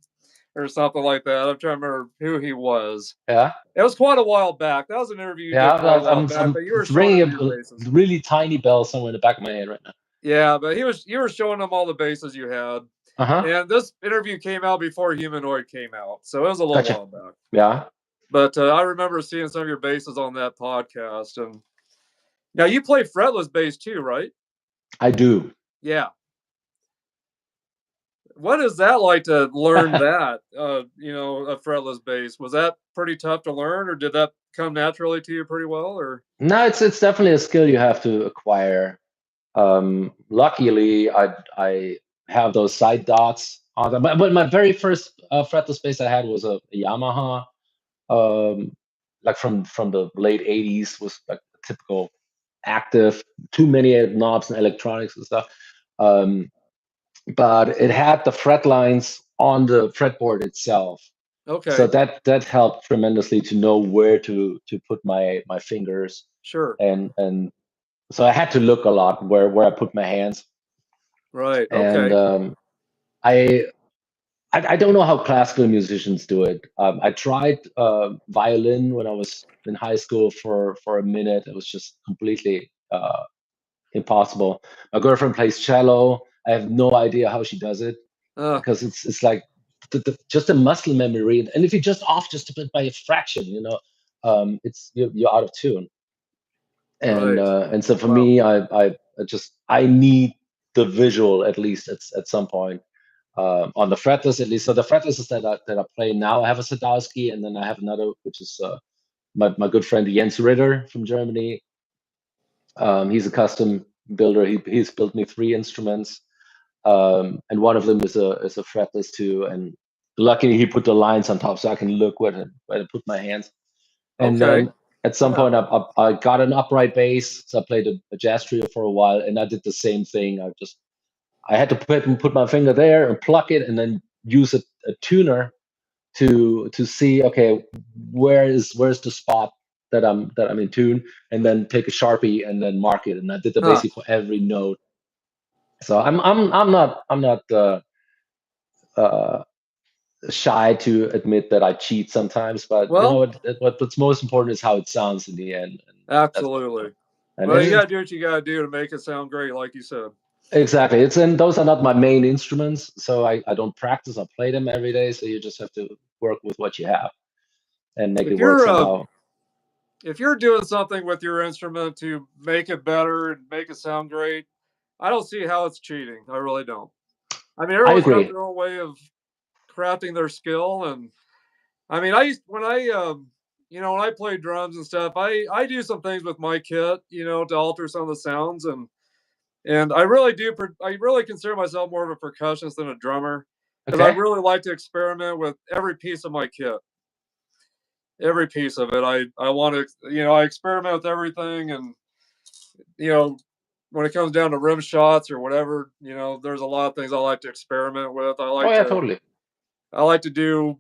or something like that. I'm trying to remember who he was. Yeah. It was quite a while back. That was an interview. Yeah, I'm ringing a really tiny bell somewhere in the back of my head right now. Yeah, but you were showing him all the basses you had. Uh-huh. And this interview came out before Humanoid came out, so it was a little while back. Yeah. But I remember seeing some of your basses on that podcast. And now you play fretless bass too, right? I do. Yeah. What is that like to learn that? A fretless bass. Was that pretty tough to learn, or did that come naturally to you pretty well? Or no, it's definitely a skill you have to acquire. Luckily, I have those side dots on them. But my very first fretless bass I had was a Yamaha, like from the late '80s. Was like a typical active, too many knobs and electronics and stuff. But it had the fret lines on the fretboard itself. Okay. So that helped tremendously to know where to put my fingers. Sure. And so I had to look a lot where I put my hands. Right. Okay. And I don't know how classical musicians do it. I tried violin when I was in high school for a minute. It was just completely impossible. My girlfriend plays cello. I have no idea how she does it because it's like just a muscle memory. And if you just off just a bit by a fraction, it's you're out of tune. And right. And so for me, I need the visual at least at some point on the fretless at least. So the fretless that I play now, I have a Sadowski, and then I have another which is my good friend Jens Ritter from Germany. He's a custom builder. He's built me 3 instruments, and one of them is a fretless too. And luckily, he put the lines on top so I can look where to put my hands. And then at some point, I got an upright bass, so I played a jazz trio for a while, and I did the same thing. I had to put my finger there and pluck it, and then use a tuner to see, okay, where's the spot that I'm in tune, and then take a Sharpie and then mark it. And I did the basic for every note. So I'm not shy to admit that I cheat sometimes, but what's most important is how it sounds in the end. Absolutely. Well, you gotta do what you gotta do to make it sound great, like you said. Exactly. Those are not my main instruments, so I don't practice. I play them every day, so you just have to work with what you have and make it work somehow. If you're doing something with your instrument to make it better and make it sound great, I don't see how it's cheating. I really don't. I mean, everyone's got their own way of crafting their skill, and I mean, when I play drums and stuff, I do some things with my kit, to alter some of the sounds, and I really consider myself more of a percussionist than a drummer, because I really like to experiment with every piece of my kit. Every piece of it, I want to, I experiment with everything, and when it comes down to rim shots or whatever, there's a lot of things I like to experiment with. Totally. I like to do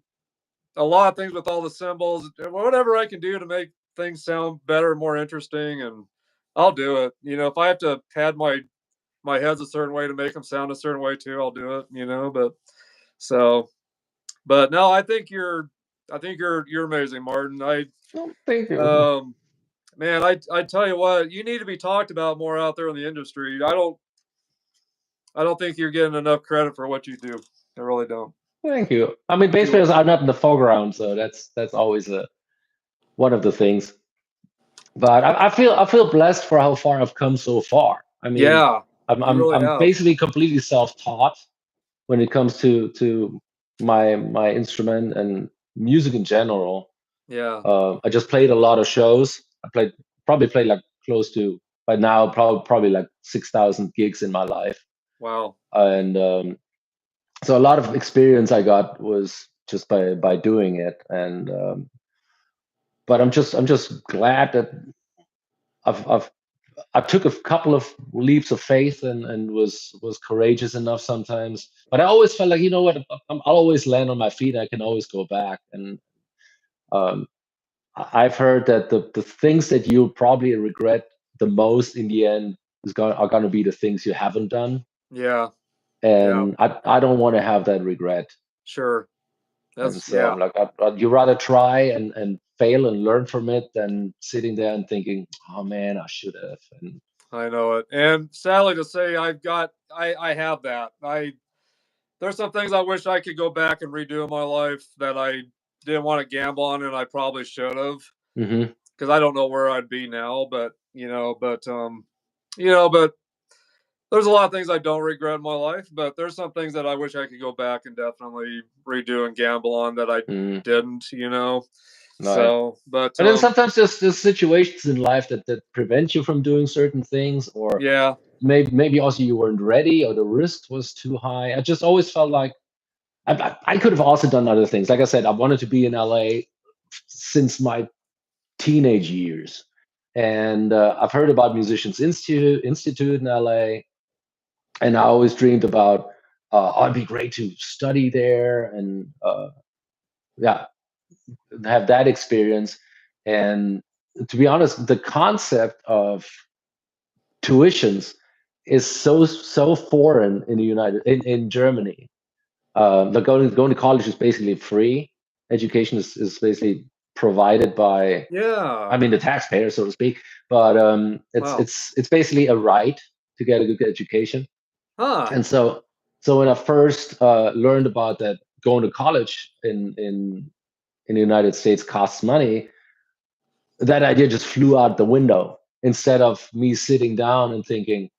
a lot of things with all the cymbals, whatever I can do to make things sound better, more interesting, and I'll do it. If I have to pad my heads a certain way to make them sound a certain way too, I'll do it. But no, I think you're amazing, Martin. Thank you. Man, I tell you what, you need to be talked about more out there in the industry. I don't think you're getting enough credit for what you do. I really don't. Thank you. I mean, bass players are not in the foreground, so that's always one of the things. But I feel blessed for how far I've come so far. I mean, Yeah, I'm you I'm really I'm have. basically completely self-taught when it comes to my instrument and music in general. Yeah. I just played a lot of shows. Probably played like close to by now probably like 6,000 gigs in my life, Wow. and so a lot of experience I got was just by doing it. And but I'm just glad that I've I took a couple of leaps of faith and was courageous enough sometimes. But I always felt like, you know what, I'll always land on my feet. I can always go back. And um, I've heard that the things that you'll probably regret the most in the end are going to be the things you haven't done. Yeah. Yeah. And I don't want to have that regret. Sure. And That's so yeah. I'm like, you rather try and fail and learn from it than sitting there and thinking, oh man, I should have. And I know it. And sadly to say, I have that. There's some things I wish I could go back and redo in my life that I didn't want to gamble on, and I probably should have, hmm because I don't know where I'd be now. But but there's a lot of things I don't regret in my life. But there's some things that I wish I could go back and definitely redo and gamble on that I mm, didn't. right. So, but But then sometimes there's situations in life that prevent you from doing certain things, or yeah, maybe also you weren't ready, or the risk was too high. I just always felt like I could have also done other things. Like I said, I wanted to be in LA since my teenage years, and I've heard about Musicians Institute in LA, and I always dreamed about oh, it'd be great to study there and yeah, have that experience. And to be honest, the concept of tuitions is so foreign in the in Germany. Like going to college is basically free. Education is basically provided by, yeah. I mean, the taxpayer, so to speak. But Wow. it's basically a right to get a good education. Huh. And so when I first learned about that, going to college in the United States costs money, that idea just flew out the window. Instead of me sitting down and thinking,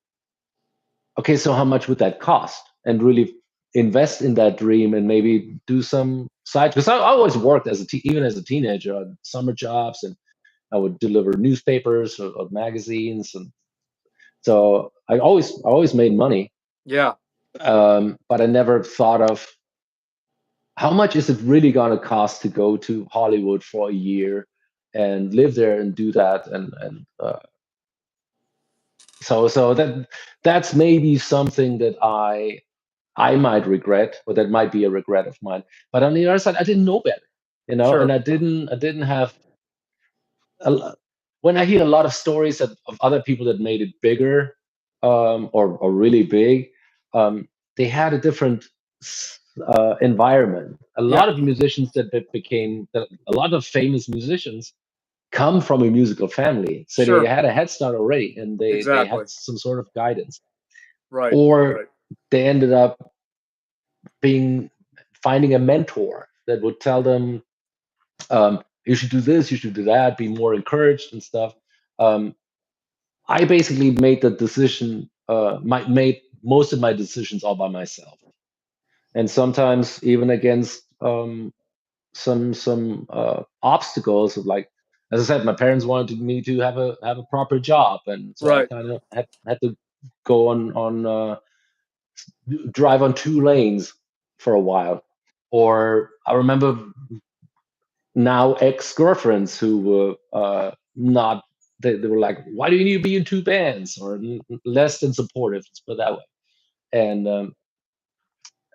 okay, so how much would that cost? And really invest in that dream and maybe do some side, because I always worked even as a teenager on summer jobs, and I would deliver newspapers or magazines, and so I always made money. Yeah. But I never thought of how much is it really going to cost to go to Hollywood for a year and live there and do that. So that's maybe something that I might regret, or that might be a regret of mine. But on the other side, I didn't know better, and Sure. I didn't have when I hear a lot of stories of other people that made it bigger, or really big, they had a different environment. A Yeah. lot of musicians a lot of famous musicians come from a musical family, so they Sure. had a head start already, and they had Exactly. some sort of guidance, Right. or Right. they ended up being finding a mentor that would tell them, you should do this, you should do that, be more encouraged and stuff. um, I basically made the decision, made most of my decisions all by myself, and sometimes even against some obstacles of, like, as I said, my parents wanted me to have a proper job, and so I Right. kind of had to go on drive on two lanes for a while. Or I remember now ex-girlfriends who were not they were like, why do you need to be in two bands, or less than supportive, let's put it that way.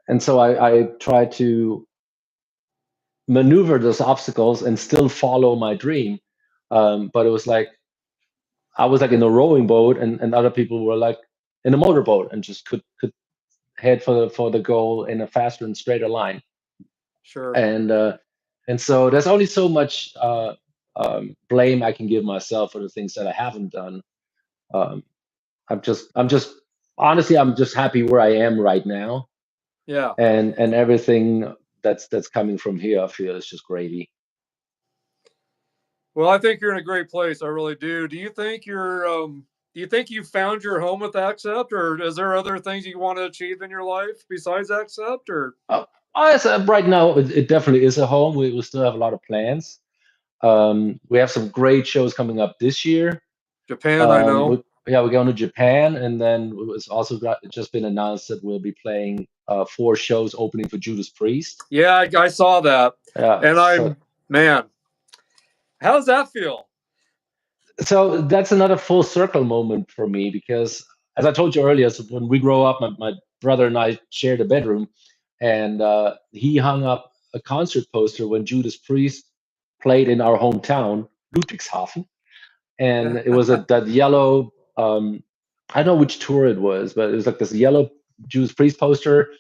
And so I tried to maneuver those obstacles and still follow my dream. But it was like I was like in a rowing boat, and other people were like in a motorboat and just could head for the goal in a faster and straighter line. Sure. And so there's only so much blame I can give myself for the things that I haven't done. Um, I'm just honestly, I'm just happy where I am right now, Yeah. and everything that's coming from here, I feel is just gravy. Well, I think you're in a great place. I really do. Do you think you found your home with Accept, or is there other things you want to achieve in your life besides Accept? Or Right now, it definitely is a home. We still have a lot of plans. We have some great shows coming up this year. Japan, I know. We're going to Japan, and then it's also just been announced that we'll be playing 4 shows opening for Judas Priest. Yeah, I saw that. Yeah, And man, how does that feel? So that's another full circle moment for me because, as I told you earlier, so when we grow up, my brother and I shared a bedroom, and he hung up a concert poster when Judas Priest played in our hometown, Ludwigshafen, and it was that yellow. I don't know which tour it was, but it was like this yellow Judas Priest poster.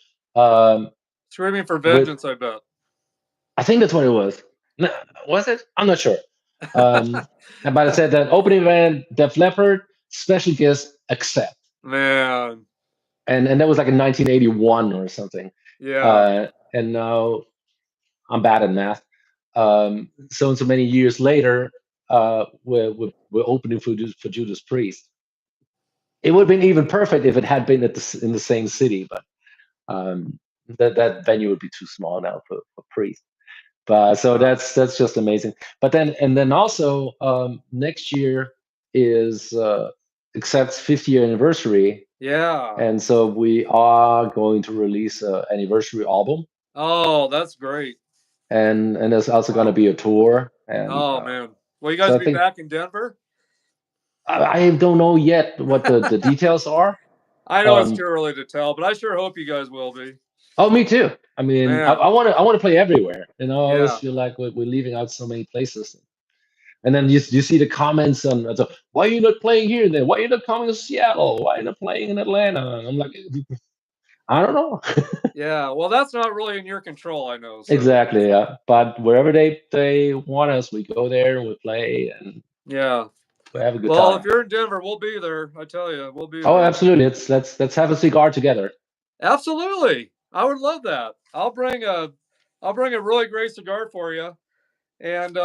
Screaming for vengeance, I bet. I think that's what it was. No, was it? I'm not sure. But it said that opening band, Def Leppard, special guest, Accept. Man. And that was like in 1981 or something. Yeah. And now I'm bad at math. So and so many years later, we're opening for Judas Priest. It would have been even perfect if it had been in the same city, but that venue would be too small now for Priest. But so that's just amazing. But then also next year is Accept's 50th year anniversary. Yeah. And so we are going to release an anniversary album. Oh, that's great. And there's also going to be a tour. And, man, will you guys be back in Denver? I don't know yet what the details are. I know it's too early to tell, but I sure hope you guys will be. Oh, me too. I mean, I want to play everywhere. I always feel like we're leaving out so many places. And then you see the comments on, why are you not playing here then? Why are you not coming to Seattle? Why are you not playing in Atlanta? And I'm like, I don't know. Yeah, well, that's not really in your control, I know. So. Exactly, yeah. But wherever they want us, we go there and we play and we have a good time. Well, if you're in Denver, we'll be there. I tell you, we'll be there. Oh, absolutely. Let's have a cigar together. Absolutely, I would love that. I'll bring a really great cigar for you, and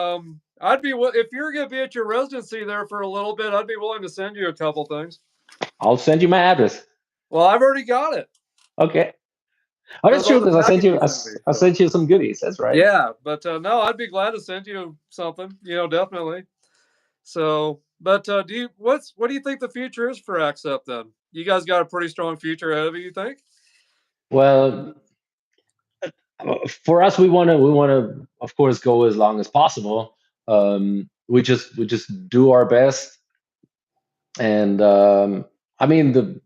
I'd be if you're gonna be at your residency there for a little bit, I'd be willing to send you a couple things. I'll send you my address. Well, I've already got it. Okay. Oh, that's true because I sent you some goodies. That's right. Yeah, but no, I'd be glad to send you something. Definitely. So, but what do you think the future is for Accept then? You guys got a pretty strong future ahead of you think? Well, for us, we want to, of course, go as long as possible. We just do our best, and I mean, the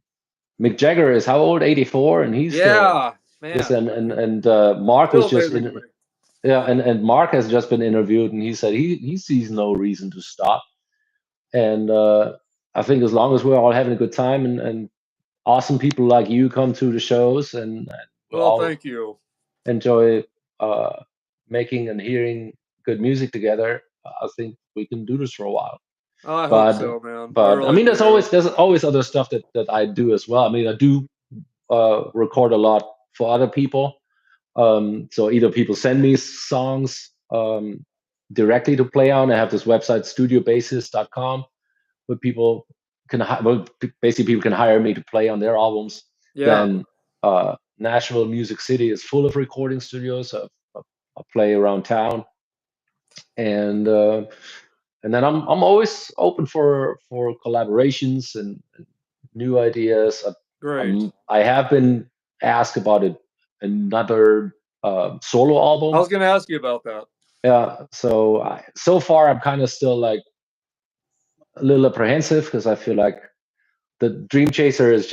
Mick Jagger is how old? 84, and he's man. Yes, and Mark was just and Mark has just been interviewed, and he said he sees no reason to stop. And I think as long as we're all having a good time and awesome people like you come to the shows, and well, thank you. Enjoy making and hearing good music together, I think we can do this for a while. I hope so, man. But I mean, there's always other stuff that I do as well. I mean, I do record a lot for other people. So either people send me songs directly to play on. I have this website, studiobasis.com, where people can basically people can hire me to play on their albums. Yeah. Then Nashville Music City is full of recording studios. I play around town, and then I'm always open for collaborations and new ideas. Great. I have been asked about another solo album. I was going to ask you about that. Yeah. So far I'm kind of still like a little apprehensive because I feel like the Dream Chaser is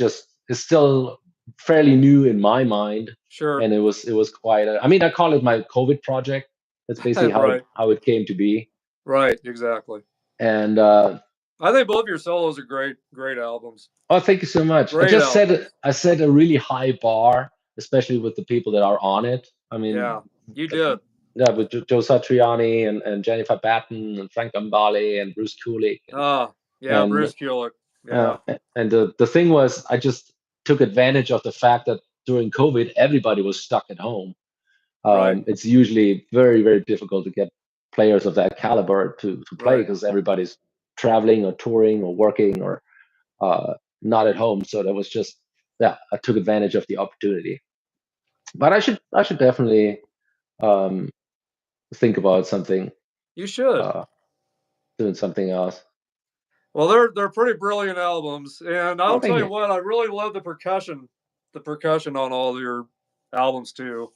still fairly new in my mind. Sure. And it was quite. I mean, I call it my COVID project. That's basically how it came to be. Right. Exactly. And I think both your solos are great albums. Oh, thank you so much. I set a really high bar, especially with the people that are on it. I mean, yeah, you did. Yeah, with Joe Satriani and Jennifer Batten and Frank Gambale and Bruce Kulick. Yeah, Bruce Kulick. Yeah. And the thing was, I just took advantage of the fact that during COVID, everybody was stuck at home. Right. It's usually very, very difficult to get players of that caliber to play, Right. because everybody's traveling or touring or working or not at home. So that was just, I took advantage of the opportunity. But I should definitely think about something, You should. doing something else. Well, they're pretty brilliant albums, and I'll tell you what, I really love the percussion on all your albums too.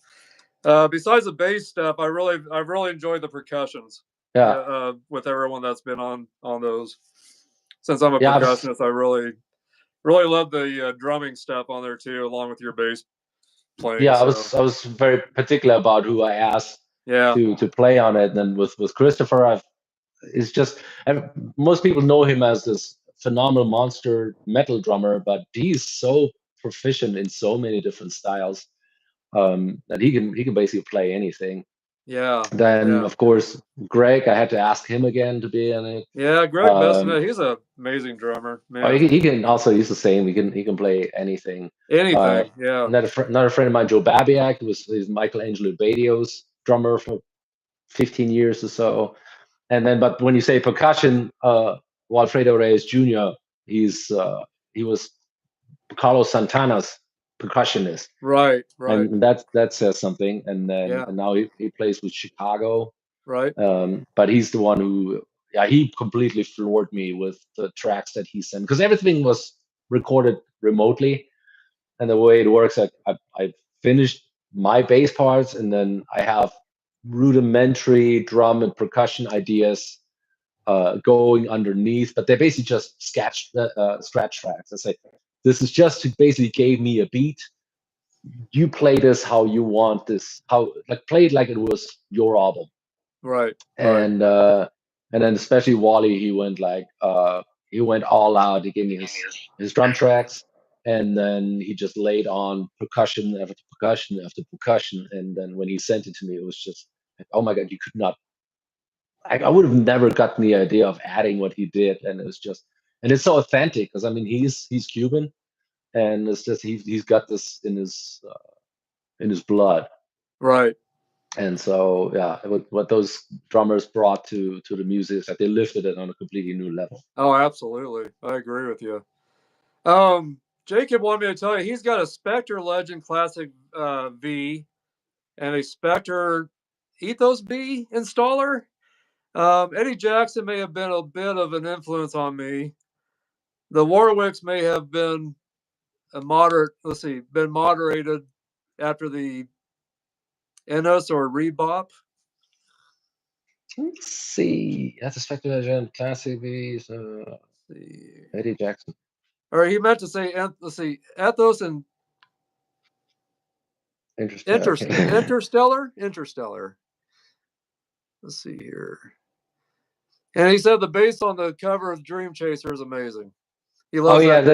Besides the bass stuff, I really enjoyed the percussions. Yeah. With everyone that's been on those. Since I'm a Yeah, percussionist, I really love the drumming stuff on there too, along with your bass playing. Yeah, so. I was very particular about who I asked Yeah. to play on it. And then with Christopher, it's just, most people know him as this phenomenal monster metal drummer, but he's so proficient in so many different styles that he can basically play anything. Yeah. Then of course Greg, I had to ask him again to be in it. Yeah, Greg Messina, he's an amazing drummer. Man. He can also, he's the same. He can play anything. Anything. Yeah. Another friend of mine, Joe Babiak, was Michelangelo Badio's drummer for 15 years or so. And then, but when you say percussion, Walfredo Reyes Jr., he was Carlos Santana's percussionist. Right. And that says something. And then and now he plays with Chicago. Right. But he's the one who, he completely floored me with the tracks that he sent, because everything was recorded remotely. And the way it works, I finished my bass parts, and then I have rudimentary drum and percussion ideas going underneath, but they're basically just scratch tracks. I say, this is just to basically gave me a beat. You play this how you want this, play it like it was your album. Right. And then especially Wally, he went all out. He gave me his drum tracks, and then he just laid on percussion after percussion after percussion. And then when he sent it to me, it was just like, oh my God, you could not. I would have never gotten the idea of adding what he did, and it was just, and it's so authentic, because I mean he's Cuban, and it's just he's got this in his blood. Right. And so what those drummers brought to the music is that they lifted it on a completely new level. Oh, absolutely, I agree with you. Jacob wanted me to tell you he's got a Spectre Legend Classic V and a Spectre Ethos V installer. Eddie Jackson may have been a bit of an influence on me. The Warwicks may have been been moderated after the Ennis or Rebop. Let's see. That's a Spectre Legend Classic V. Eddie Jackson. Or he meant to say, let's see, Ethos and Interstellar. Let's see here. And he said the bass on the cover of Dream Chaser is amazing. He loves that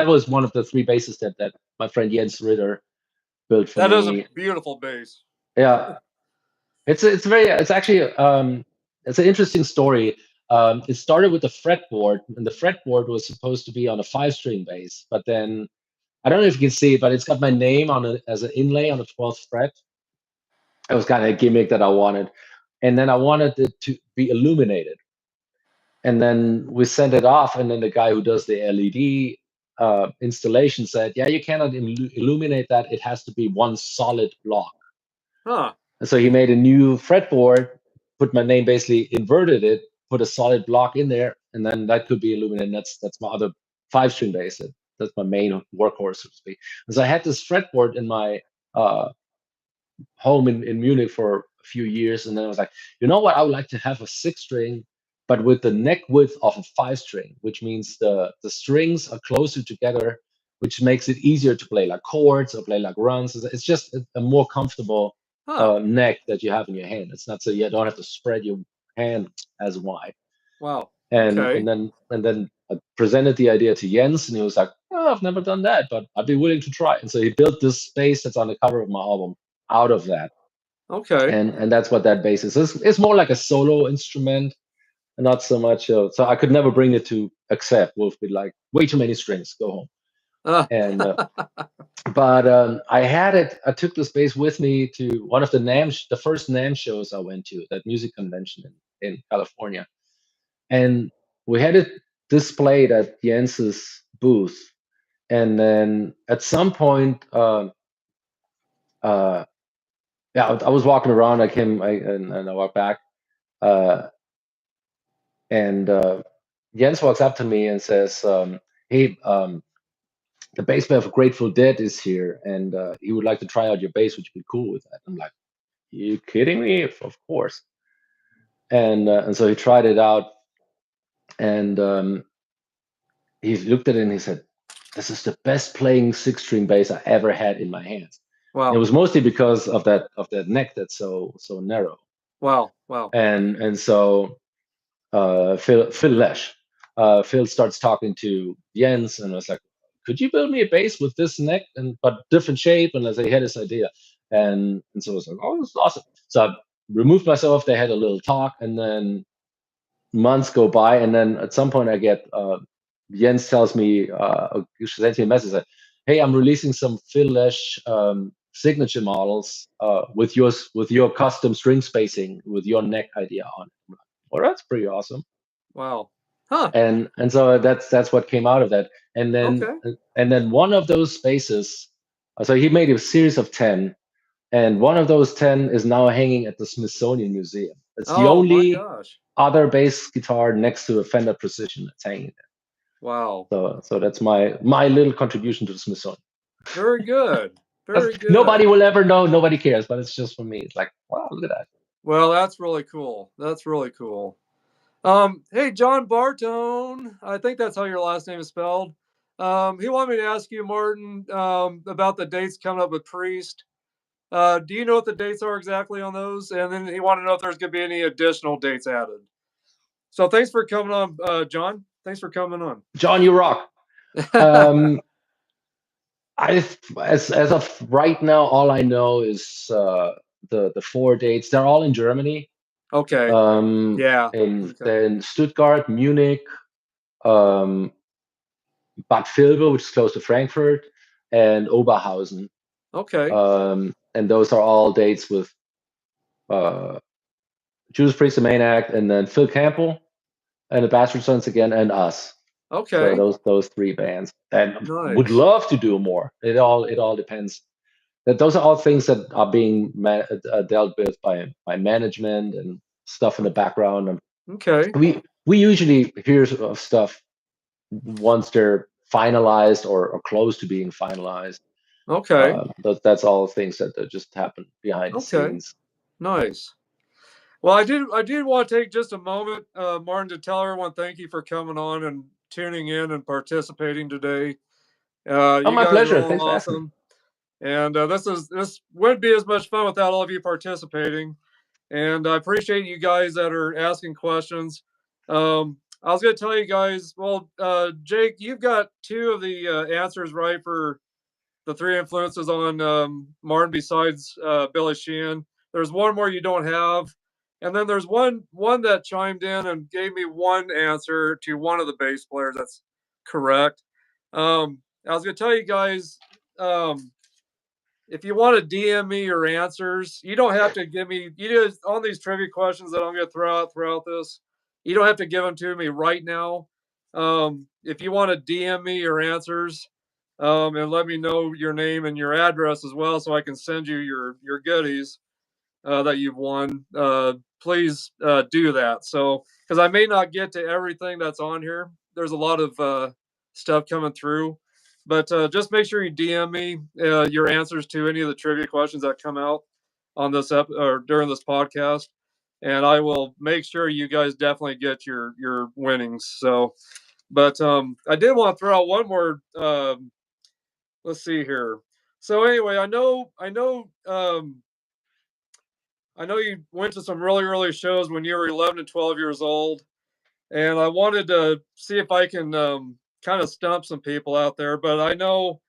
was one of the three basses that my friend Jens Ritter built for me. That is a beautiful bass. Yeah, it's actually it's an interesting story. It started with the fretboard, and the fretboard was supposed to be on a 5-string bass, but then I don't know if you can see it, but it's got my name on it as an inlay on the 12th fret. It was kind of a gimmick that I wanted. And then I wanted it to be illuminated. And then we sent it off, and then the guy who does the LED installation said, yeah, you cannot illuminate that. It has to be one solid block. Huh. And so he made a new fretboard, put my name, basically inverted it, put a solid block in there, and then that could be illuminated. That's my other 5-string bass. That's my main workhorse, so to speak. And so I had this fretboard in my home in Munich for a few years, and then I was like, you know what? I would like to have a 6-string, but with the neck width of a 5-string, which means the strings are closer together, which makes it easier to play like chords or play like runs. It's just a more comfortable neck that you have in your hand. It's not so you don't have to spread your hand as wide. Wow. And then I presented the idea to Jens, and he was like, oh, I've never done that, but I'd be willing to try. And so he built this bass that's on the cover of my album out of that. Okay. And that's what that bass is. It's more like a solo instrument, and not so much. So I could never bring it to accept. Wolf be like, way too many strings, go home. And but I had it. I took this bass with me to one of the first NAMM shows I went to, that music convention in California, and we had it displayed at Jens's booth. And then at some point, yeah, I was walking around. And I walked back, and Jens walks up to me and says, "Hey, the bass player for Grateful Dead is here, and he would like to try out your bass. Would you be cool with that?" I'm like, "You kidding me? Of course." And so he tried it out, and he looked at it and he said, "This is the best playing 6-string bass I ever had in my hands." Wow. It was mostly because of that neck that's so narrow. Wow. And so Phil Lesh, Phil starts talking to Jens, and I was like, "Could you build me a bass with this neck but different shape?" And as he had this idea, and so I was like, "Oh, this is awesome." So I removed myself. They had a little talk, and then months go by, and then at some point I get Jens tells me, you should send me a message that, "Hey, I'm releasing some Phil Lesh signature models with your custom string spacing with your neck idea on it." I'm like, "Well, that's pretty awesome." Wow. Huh. And so that's what came out of that. And then one of those spaces, so he made a series of 10, and one of those 10 is now hanging at the Smithsonian Museum. It's the only other bass guitar next to a Fender Precision that's hanging there. Wow. So that's my little contribution to the Smithsonian. Very good. Very good. Nobody will ever know. Nobody cares, but it's just for me. It's like, wow, look at that. Well, that's really cool. That's really cool. Hey, John Bartone, I think that's how your last name is spelled. He wanted me to ask you, Martin, about the dates coming up with Priest. Do you know what the dates are exactly on those? And then he wanted to know if there's going to be any additional dates added. So thanks for coming on, John. Thanks for coming on. John, you rock. As of right now, all I know is the 4 dates. They're all in Germany. Okay. Yeah. Then Stuttgart, Munich, Bad Vilbel, which is close to Frankfurt, and Oberhausen. Okay. And those are all dates with Judas Priest, the main act, and then Phil Campbell, and the Bastard Sons again, and us. Okay. So those 3 bands, and would love to do more. It all depends. Those are all things that are being dealt with by management and stuff in the background. And okay. We usually hear of stuff once they're finalized or close to being finalized. Okay. That's all things that just happen behind the scenes. Nice. Well, I did want to take just a moment, Martin, to tell everyone thank you for coming on and tuning in and participating today. My pleasure. Thanks for asking. And this wouldn't be as much fun without all of you participating. And I appreciate you guys that are asking questions. I was going to tell you guys, well, Jake, you've got 2 of the answers right for the 3 influences on Martin besides Billy Sheehan. There's one more you don't have. And then there's one that chimed in and gave me one answer to one of the bass players. That's correct. I was going to tell you guys, if you want to DM me your answers, you don't have to give me, on these trivia questions that I'm going to throw out throughout this, you don't have to give them to me right now. If you want to DM me your answers, and let me know your name and your address as well, so I can send you your goodies that you've won, please do that. So, because I may not get to everything that's on here. There's a lot of stuff coming through. But just make sure you DM me your answers to any of the trivia questions that come out on this or during this podcast, and I will make sure you guys definitely get your winnings. So, but I did want to throw out one more. Let's see here. So anyway, I know you went to some really early shows when you were 11 and 12 years old, and I wanted to see if I can kind of stump some people out there. But I know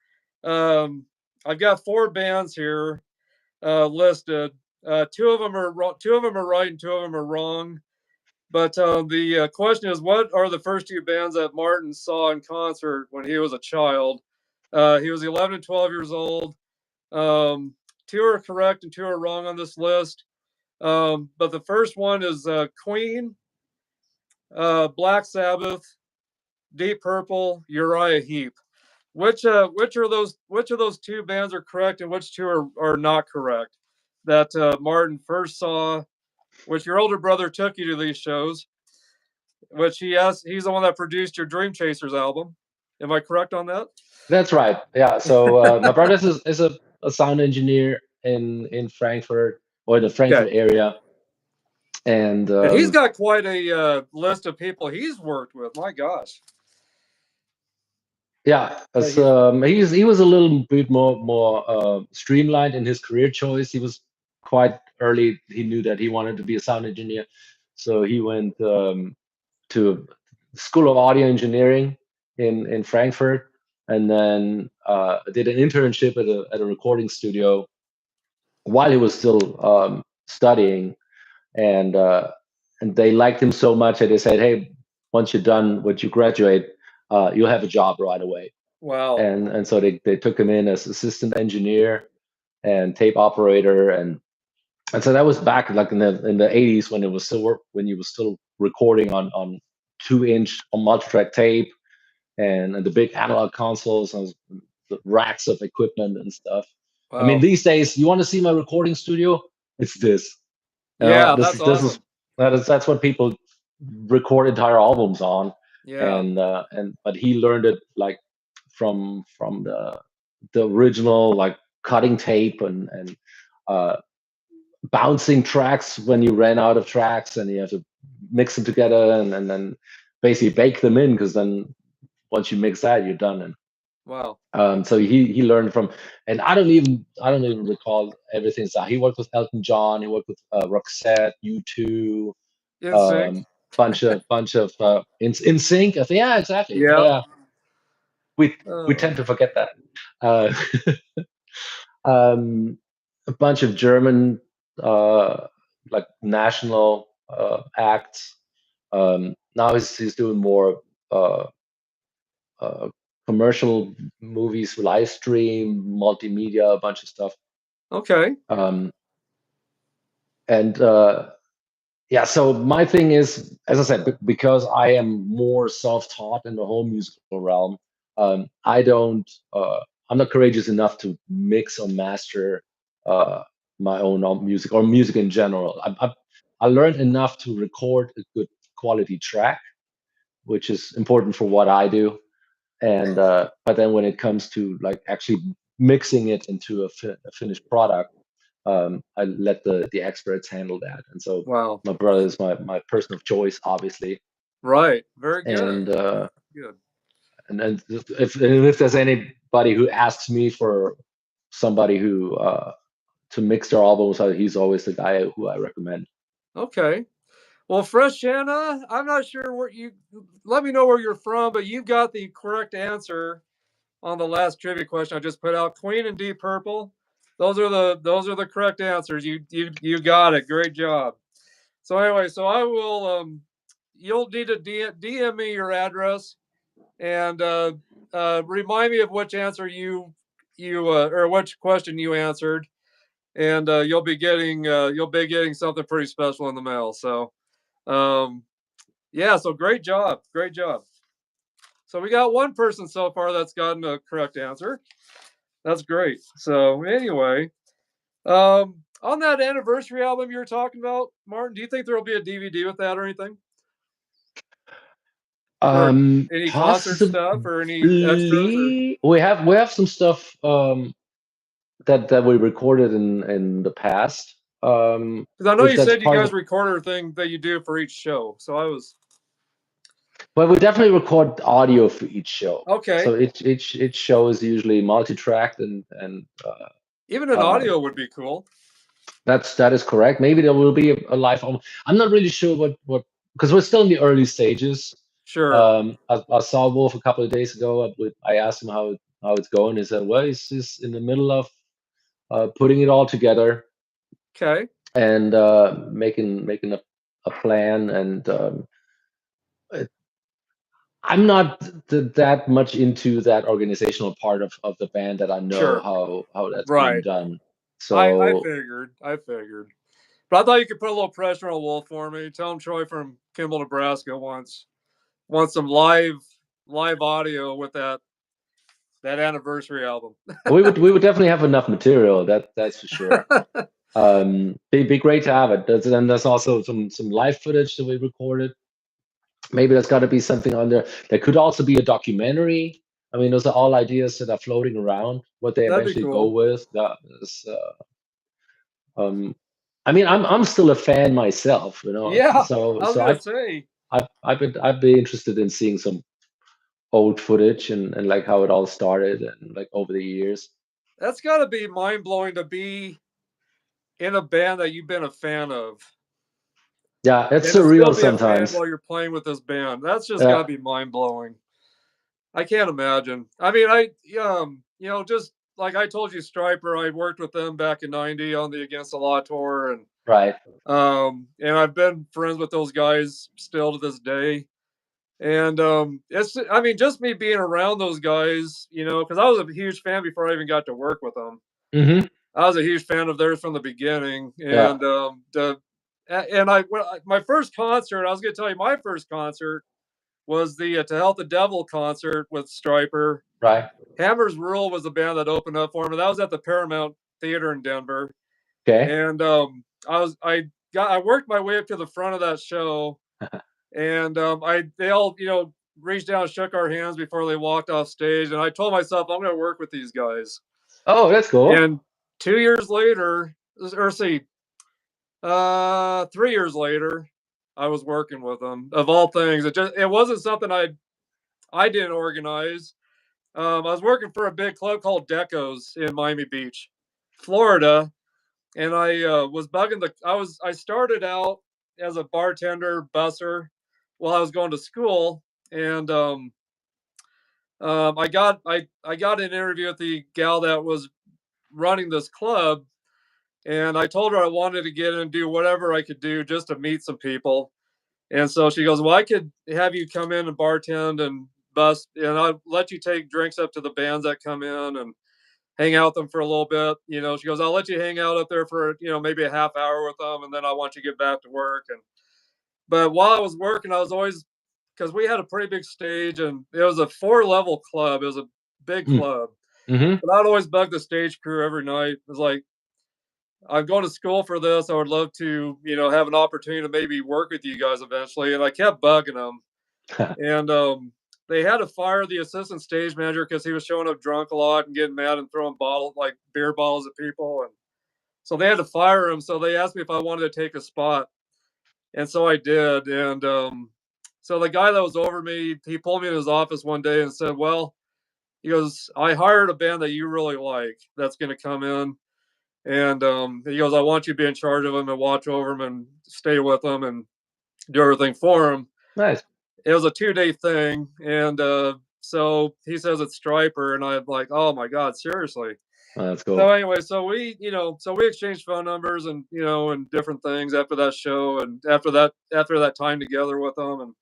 I've got 4 bands here listed. 2 of them are right and 2 of them are wrong. But the question is, what are the first 2 bands that Martin saw in concert when he was a child? He was 11 and 12 years old. 2 are correct and 2 are wrong on this list. But the first one is Queen, Black Sabbath, Deep Purple, Uriah Heep. Which of those 2 bands are correct and which 2 are not correct? That Martin first saw, which your older brother took you to these shows, which he's the one that produced your Dream Chasers album. Am I correct on that? That's right. Yeah. So my brother is a sound engineer in Frankfurt or the Frankfurt area, and he's got quite a list of people he's worked with. My gosh. Yeah, he was a little bit more streamlined in his career choice. He was quite early. He knew that he wanted to be a sound engineer, so he went to School of Audio Engineering in Frankfurt, and then did an internship at a recording studio while he was still studying, and they liked him so much that they said, "Hey, once you're done, once you graduate, you'll have a job right away." Wow. And so they took him in as assistant engineer and tape operator, and so that was back like in the 80s when you were still recording on 2-inch on multi-track tape and the big analog consoles and the racks of equipment and stuff. Wow. I mean, these days, you want to see my recording studio? It's this. Yeah, that's awesome. That's what people record entire albums on. Yeah. But he learned it like from the original, like cutting tape and bouncing tracks when you ran out of tracks and you have to mix them together and then basically bake them in, because then once you mix that, you're done. And wow. So he learned from, and I don't even recall everything. So he worked with Elton John, he worked with Roxette, U2, bunch of in sync. I think, yeah, exactly. Yeah. We tend to forget that. A bunch of German like national acts. Now he's doing more commercial movies, live stream, multimedia, a bunch of stuff. Okay. Yeah, so my thing is, as I said, because I am more self-taught in the whole musical realm, I'm not courageous enough to mix or master my own music or music in general. I learned enough to record a good quality track, which is important for what I do. And but then when it comes to like actually mixing it into a finished product, I let the experts handle that. And so wow. My brother is my person of choice, obviously. Right. Very good. And good. And if there's anybody who asks me for somebody who to mix their albums, he's always the guy who I recommend. Okay. Well, Freshana, I'm not sure where let me know where you're from, but you've got the correct answer on the last trivia question I just put out. Queen and Deep Purple. Those are the correct answers. You got it. Great job. So anyway, so I will you'll need to DM me your address and remind me of which answer you or which question you answered, and you'll be getting something pretty special in the mail. So yeah, so great job. So we got one person so far that's gotten a correct answer. That's great. So anyway, on that anniversary album you were talking about, Martin, do you think there will be a DVD with that or anything? Any concert stuff or any extras? We have some stuff that we recorded in the past. Because I know you said you guys record a thing that you do for each show. So I was. Well, we definitely record audio for each show. Okay. So each show is usually multi-tracked and even an audio would be cool. That is correct. Maybe there will be a live album. I'm not really sure what because we're still in the early stages. Sure. I saw Wolf a couple of days ago. I asked him how it's going. He said, "Well, he's in the middle of putting it all together." Okay. And making a plan, and I'm not that much into that organizational part of the band that I know Sure. how that's being Right. done. I So figured. But I thought you could put a little pressure on Wolf for me. Tell him Troy from Kimball, Nebraska wants some live audio with that anniversary album. we would definitely have enough material. That's for sure. Be great to have it. And there's also some live footage that we recorded. Maybe there's got to be something on there. There could also be a documentary. I mean, those are all ideas that are floating around. What they That'd be eventually go cool. with, that is, I mean, I'm still a fan myself, you know. Yeah, So I was gonna say I'd be interested in seeing some old footage and like how it all started and like over the years. that's got to be mind blowing to be in a band that you've been a fan of. Yeah, it's And to still surreal be a fan sometimes. while you're playing with this band. That's just Yeah, gotta be mind blowing. I can't imagine. I mean, just like I told you, Striper, I worked with them back in '90 on the Against the Law tour, right. and I've been friends with those guys still to this day. And I mean, just me being around those guys, because I was a huge fan before I even got to work with them. Hmm. I was a huge fan of theirs from the beginning, Yeah. and my first concert, I was going to tell you, my first concert was the To Help the Devil concert with Striper. Right. Hammer's Rule was the band that opened up for me. That was at the Paramount Theater in Denver, Okay. and I worked my way up to the front of that show, and they all reached down and shook our hands before they walked off stage, and I told myself I'm going to work with these guys. Oh, that's cool. And 2 years later, or see, 3 years later, I was working with them. Of all things, it wasn't something I didn't organize. I was working for a big club called Decos in Miami Beach, Florida, and I was bugging I started out as a bartender busser while I was going to school, and I got an interview with the gal that was running this club, and I told her I wanted to get in and do whatever I could do just to meet some people. And so she goes, "Well, I could have you come in and bartend and bust, and I'll let you take drinks up to the bands that come in and hang out with them for a little bit." She goes, "I'll let you hang out up there for maybe a half hour with them, and then I want you to get back to work." But while I was working, I was always, because we had a pretty big stage, and it was a 4-level club. It was a big club, Mm-hmm. but I'd always bug the stage crew every night. It was like, I'm going to school for this. I would love to, have an opportunity to maybe work with you guys eventually. And I kept bugging them. And they had to fire the assistant stage manager because he was showing up drunk a lot and getting mad and throwing beer bottles at people. And so they had to fire him. So they asked me if I wanted to take a spot. And so I did. And so the guy that was over me, he pulled me in his office one day and said, "Well," he goes, "I hired a band that you really like that's going to come in. And he goes, I want you to be in charge of them and watch over them and stay with them and do everything for them." Nice. It was a 2-day thing. And so he says it's Striper. And I'm like, oh my God, seriously. Oh, that's cool. So anyway, so we exchanged phone numbers and, and different things after that show. And after that time together with them.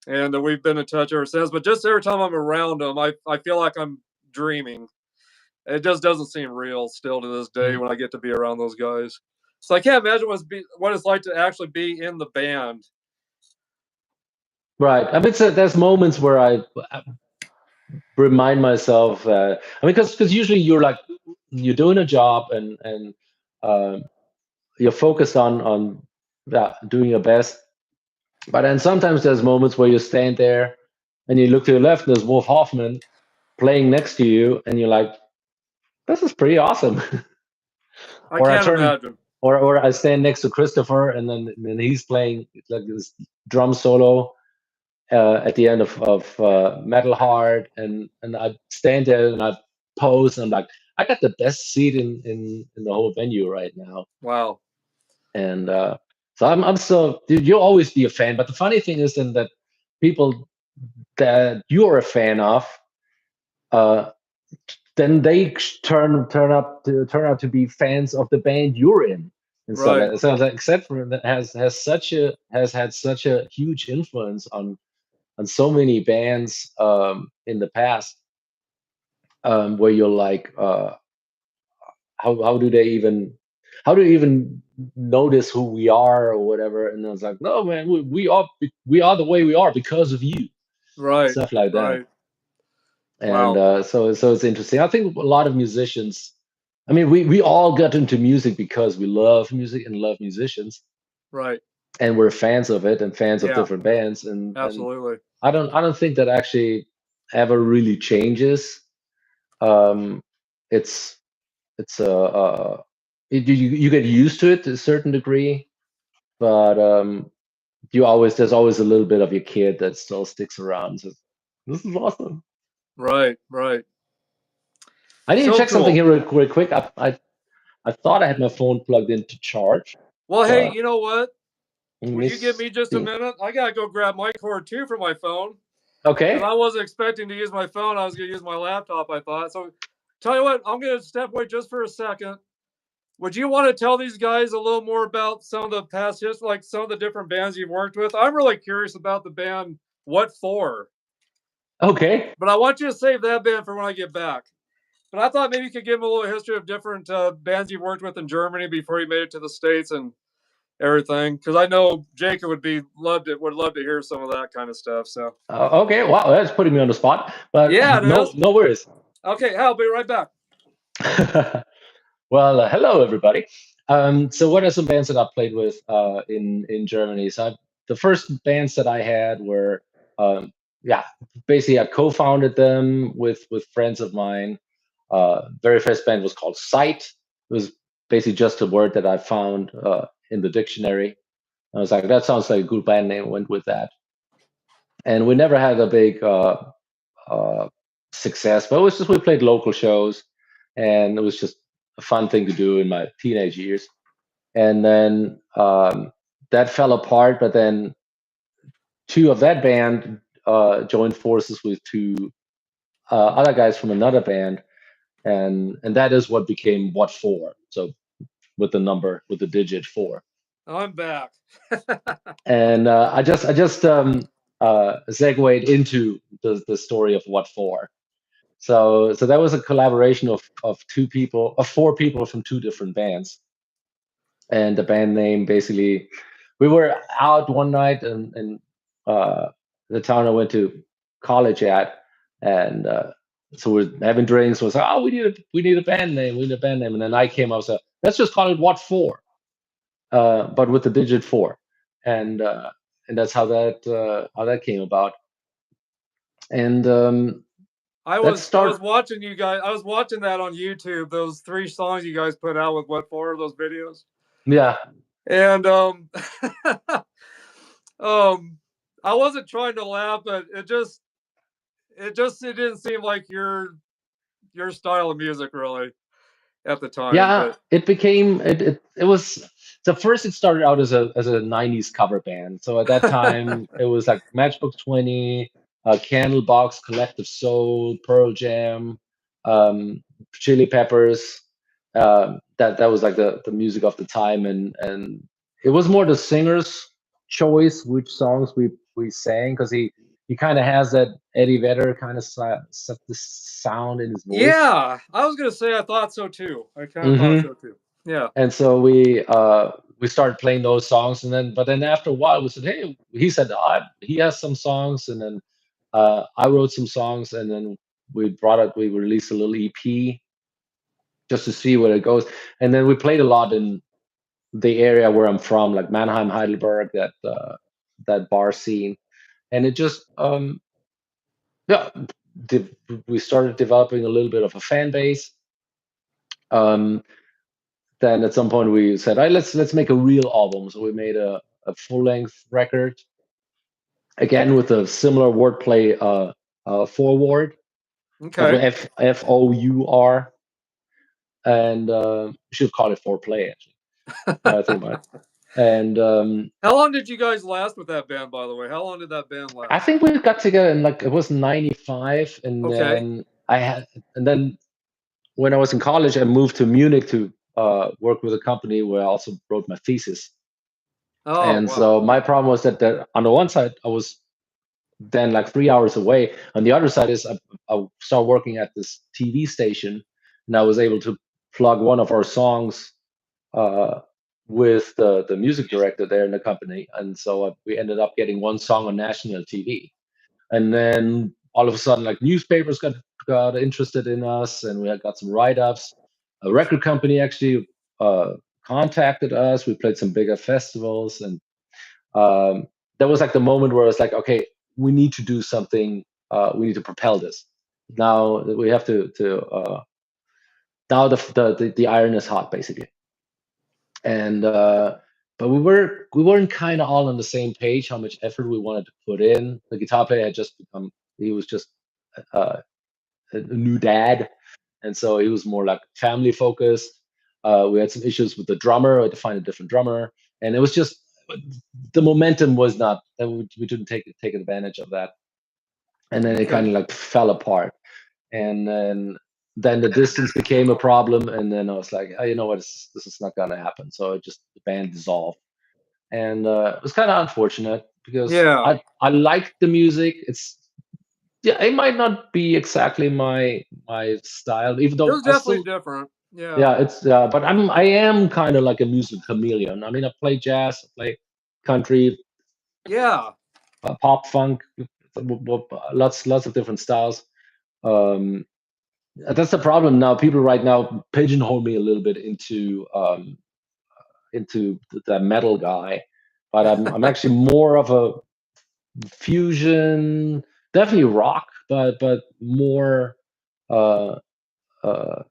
And we've been in touch ever since. But just every time I'm around them, I feel like I'm dreaming. It just doesn't seem real still to this day when I get to be around those guys. So I can't imagine what it's like to actually be in the band. Right. I mean, there's moments where I remind myself. I mean, because usually you're doing a job and you're focused on doing your best. But then sometimes there's moments where you stand there and you look to your left and there's Wolf Hoffman playing next to you, and you're like, "This is pretty awesome." I can't imagine. Or I stand next to Christopher, and then he's playing like this drum solo at the end of Metal Heart, and I stand there and I pose, and I'm like, I got the best seat in the whole venue right now. Wow. And so I'm so, dude, you'll always be a fan. But the funny thing is then that people that you're a fan of, then they turn out to be fans of the band you're in. And so, Right. so except for that has had such a huge influence on so many bands in the past, where you're like, how do they even notice who we are or whatever? And I was like, no, man, we are the way we are because of you, Right. stuff like that. Right. And Wow. so it's interesting. I think a lot of musicians, I mean, we all got into music because we love music and love musicians, Right. and we're fans of it and fans of Yeah. different bands. And Absolutely. I don't think that actually ever really changes. It's you get used to it to a certain degree, but there's always a little bit of your kid that still sticks around. So this is awesome. Right. Right. I need So to check something cool. here real quick. I thought I had my phone plugged in to charge. Well, hey, But you know what? let Will me you give me just a see. minute? I gotta go grab my cord too for my phone. Okay. Because I wasn't expecting to use my phone. I was going to use my laptop, I thought. So, tell you what, I'm going to step away just for a second. Would you want to tell these guys a little more about some of the past history, like some of the different bands you've worked with? I'm really curious about the band What For? Okay. But I want you to save that band for when I get back. But I thought maybe you could give them a little history of different bands you've worked with in Germany before you made it to the States and everything. Because I know Jacob would love to hear some of that kind of stuff. So Okay. Wow, that's putting me on the spot. But yeah, it is. no worries. Okay, I'll be right back. Well, hello everybody. So what are some bands that I played with in Germany? So the first bands that I had were, basically I co-founded them with friends of mine. Very first band was called Sight. It was basically just a word that I found in the dictionary. I was like, that sounds like a good band name. Went with that, and we never had a big success, but it was just we played local shows, and it was just a fun thing to do in my teenage years. And then that fell apart, but then two of that band joined forces with two other guys from another band, and that is what became What For. So with the digit 4. I'm back. And I just segued into the story of What For. So that was a collaboration of four people from two different bands. And the band name, basically, we were out one night in the town I went to college at, and so we're having drinks. Was like, oh, we need a band name. We need a band name. And then I came up, so let's just call it What For, but with the digit 4, and that's how that came about. And I was watching you guys. I was watching that on YouTube. Those 3 songs you guys put out with What For, those videos. Yeah. And I wasn't trying to laugh, but it didn't seem like your style of music really at the time. Yeah, but it became it was. So first it started out as a 90s cover band. So at that time it was like Matchbook 20, Candlebox, Collective Soul, Pearl Jam, Chili Peppers. That was like the music of the time, and it was more the singer's choice which songs we sang, because he kind of has that Eddie Vedder kind of sound in his voice. Yeah, I was gonna say I thought so too. I kind of thought so too. Yeah. And so we started playing those songs, but then after a while we said, hey, he said he has some songs, and then I wrote some songs, and then we released a little EP just to see where it goes. And then we played a lot in the area where I'm from, like Mannheim, Heidelberg, that bar scene. And it just we started developing a little bit of a fan base. Then at some point we said, all right, let's make a real album. So we made a full-length record, again with a similar wordplay forward. Okay. FOUR, and should call it foreplay, actually. I think about it. And how long did you guys last with that band, by the way? How long did that band last? I think we got together in it was 95, and then when I was in college, I moved to Munich to work with a company where I also wrote my thesis. Oh, and wow. So my problem was that on the one side, I was then like 3 hours away. On the other side is I started working at this TV station, and I was able to plug one of our songs with the music director there in the company, and so we ended up getting one song on national TV. And then all of a sudden, like newspapers got interested in us, and we had got some write-ups. A record company actually contacted us. We played some bigger festivals, and that was like the moment where it's like, okay, we need to do something. We need to propel this. Now we have to. Now the iron is hot, basically. And but we weren't kind of all on the same page how much effort we wanted to put in. The guitar player had just become, he was just a new dad, and so he was more like family focused. We had some issues with the drummer. We had to find a different drummer, and it was just the momentum was not. We didn't take advantage of that, and then it kind of like fell apart. And then the distance became a problem, and then I was like, oh, you know what, this is not gonna happen. So it just, the band dissolved, and it was kind of unfortunate because I liked the music. It might not be exactly my style, even though it was definitely different. It's but I am kind of like a music chameleon. I mean, I play jazz, I play country, pop, funk, lots of different styles. That's the problem now. People right now pigeonhole me a little bit into the metal guy, but I'm actually more of a fusion, definitely rock, but more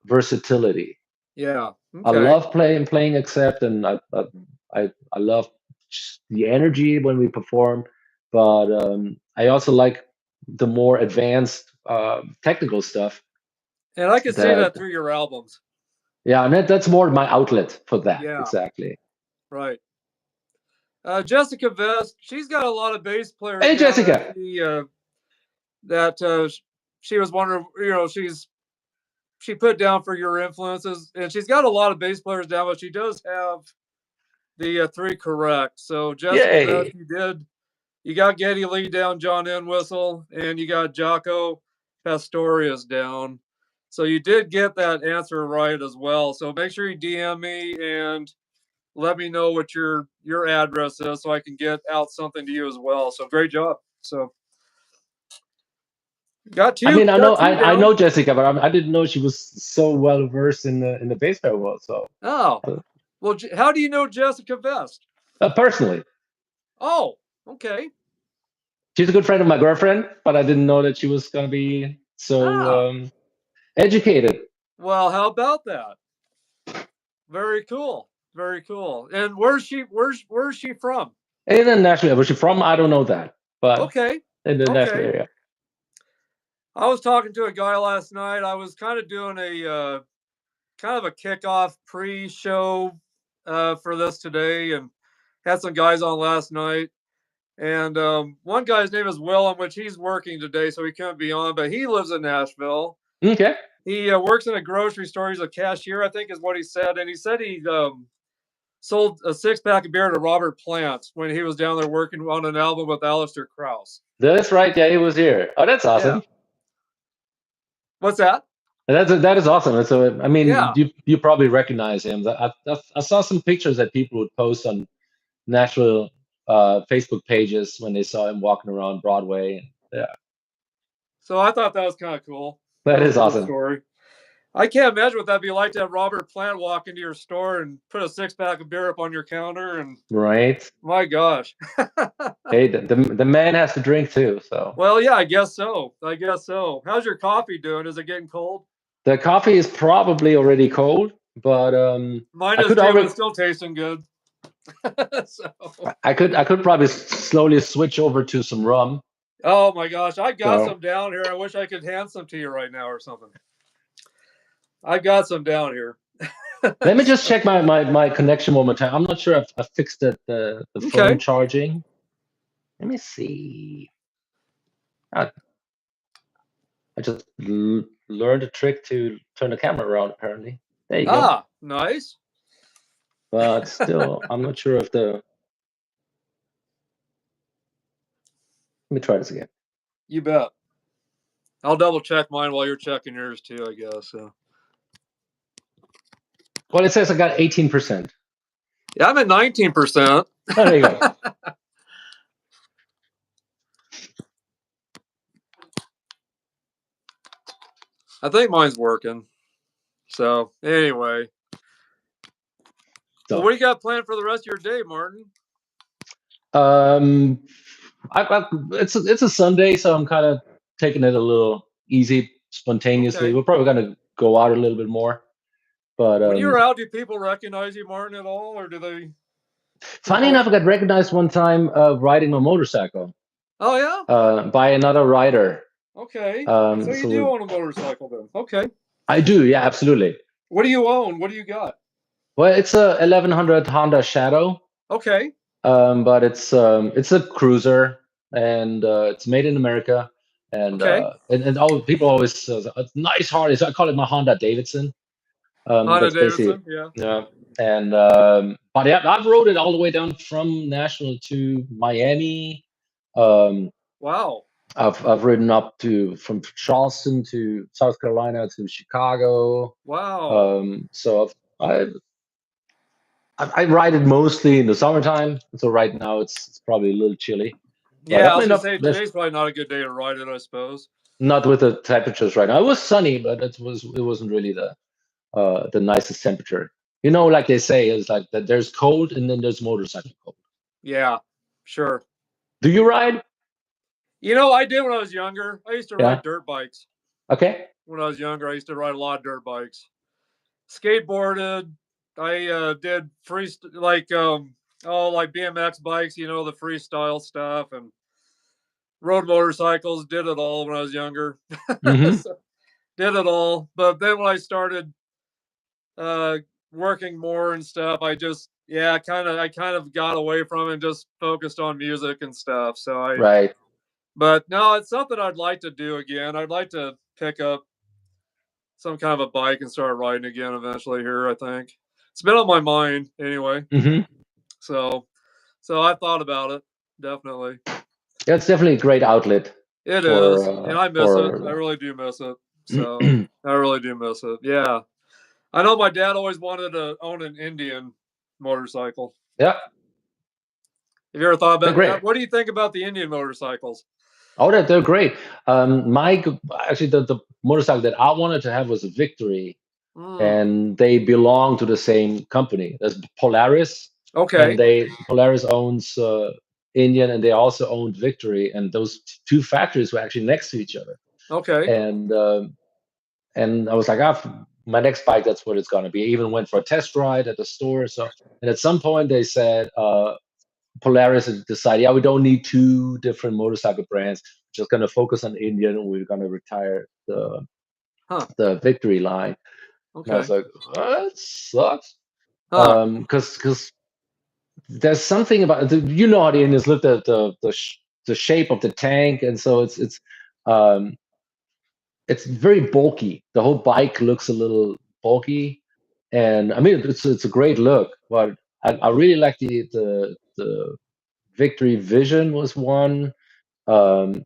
versatility. Yeah. I love playing accept, and I love the energy when we perform, but I also like the more advanced technical stuff. And I can see that through your albums. Yeah, and that's more my outlet for that. Yeah. Exactly. Right. Jessica Vest, she's got a lot of bass players. Hey, Jessica. That she was wondering, she put down for your influences, and she's got a lot of bass players down, but she does have the 3 correct. So Jessica Vest, you got Geddy Lee down, John Entwistle, and you got Jaco Pastorius down. So you did get that answer right as well. So make sure you DM me and let me know what your address is so I can get out something to you as well. So great job. So got 2. I mean, I know Jessica, but I didn't know she was so well versed in the bass player world. So well, how do you know Jessica Vest? Personally. Oh, okay. She's a good friend of my girlfriend, but I didn't know that she was gonna be so educated. Well, how about that? Very cool. Very cool. And where's she from? In Nashville. Where's she from? I don't know that. But okay. In the Nashville area. I was talking to a guy last night. I was kind of doing a kind of a kickoff pre-show for this today, and had some guys on last night. And one guy's name is Willem, which he's working today, so he couldn't be on, but he lives in Nashville. Okay. He works in a grocery store. He's a cashier, I think is what he said. And he said he sold a 6-pack of beer to Robert Plant when he was down there working on an album with Aleister Krauss. That's right. Yeah, he was here. Oh, that's awesome. Yeah. What's that? That is awesome. So I mean, you probably recognize him. I saw some pictures that people would post on Nashville Facebook pages when they saw him walking around Broadway. Yeah. So I thought that was kind of cool. That is awesome. Story. I can't imagine what that'd be like to have Robert Plant walk into your store and put a 6-pack of beer up on your counter. And right. My gosh. Hey, the man has to drink too. So. Well, yeah, I guess so. How's your coffee doing? Is it getting cold? The coffee is probably already cold, but mine is too, still tasting good. So. I could probably slowly switch over to some rum. Oh my gosh, I got some down here. I wish I could hand some to you right now or something. I got some down here. Let me just check my connection one more time. I'm not sure if I fixed the phone charging. Let me see. I just learned a trick to turn the camera around, apparently. There you go. Nice. But still, I'm not sure if me try this again. You bet. I'll double check mine while you're checking yours too, I guess. So. Well, it says I got 18%. Yeah, I'm at 19%. Oh, there you go. I think mine's working. So anyway. So what do you got planned for the rest of your day, Martin? It's a Sunday, so I'm kind of taking it a little easy, spontaneously. Okay. We're probably gonna go out a little bit more. But when you're out, do people recognize you, Martin, at all, or do they? Funny enough, I got recognized one time riding my motorcycle. Oh yeah. By another rider. Okay. So you do own a motorcycle then? Okay. I do, yeah, absolutely. What do you own? What do you got? Well, it's a 1100 Honda Shadow. Okay. But it's a cruiser, and it's made in America. And and all people always say it's nice Harley. So I call it my Honda Davidson. Honda Davidson, yeah. Yeah. And but yeah, I've rode it all the way down from Nashville to Miami. Wow. I've ridden up from Charleston to South Carolina to Chicago. Wow. So I ride it mostly in the summertime. So right now it's probably a little chilly. Yeah, I was gonna say today's probably not a good day to ride it, I suppose. Not with the temperatures right now. It was sunny, but it wasn't really the nicest temperature. You know, like they say, it's like that there's cold and then there's motorcycle cold. Yeah, sure. Do you ride? You know, I did when I was younger. I used to ride dirt bikes. Okay. When I was younger, I used to ride a lot of dirt bikes. Skateboarded. I did like BMX bikes, you know, the freestyle stuff, and rode motorcycles. Did it all when I was younger. Mm-hmm. So, did it all. But then when I started working more and stuff, I kind of got away from it and just focused on music and stuff. So right. But no, it's something I'd like to do again. I'd like to pick up some kind of a bike and start riding again eventually here, I think. It's been on my mind anyway. Mm-hmm. So I thought about it, definitely. Yeah, it's definitely a great outlet. It is, and I miss it. I really do miss it. So I really do miss it. Yeah. I know my dad always wanted to own an Indian motorcycle. Yeah. Have you ever thought about that? What do you think about the Indian motorcycles? Oh, they're great. Actually, the motorcycle that I wanted to have was a Victory, and they belong to the same company. That's Polaris. Okay. And Polaris owns Indian, and they also owned Victory, and those two factories were actually next to each other. Okay. And I was like, my next bike, that's what it's gonna be. I even went for a test ride at the store. And at some point they said, Polaris decided, yeah, we don't need two different motorcycle brands. We're just gonna focus on Indian, and we're gonna retire the Victory line. Okay. And I was like, that sucks. Because there's something about you know how the Indians looked at the shape of the tank, and so it's very bulky. The whole bike looks a little bulky, and I mean it's a great look, but I really like the Victory Vision was one, and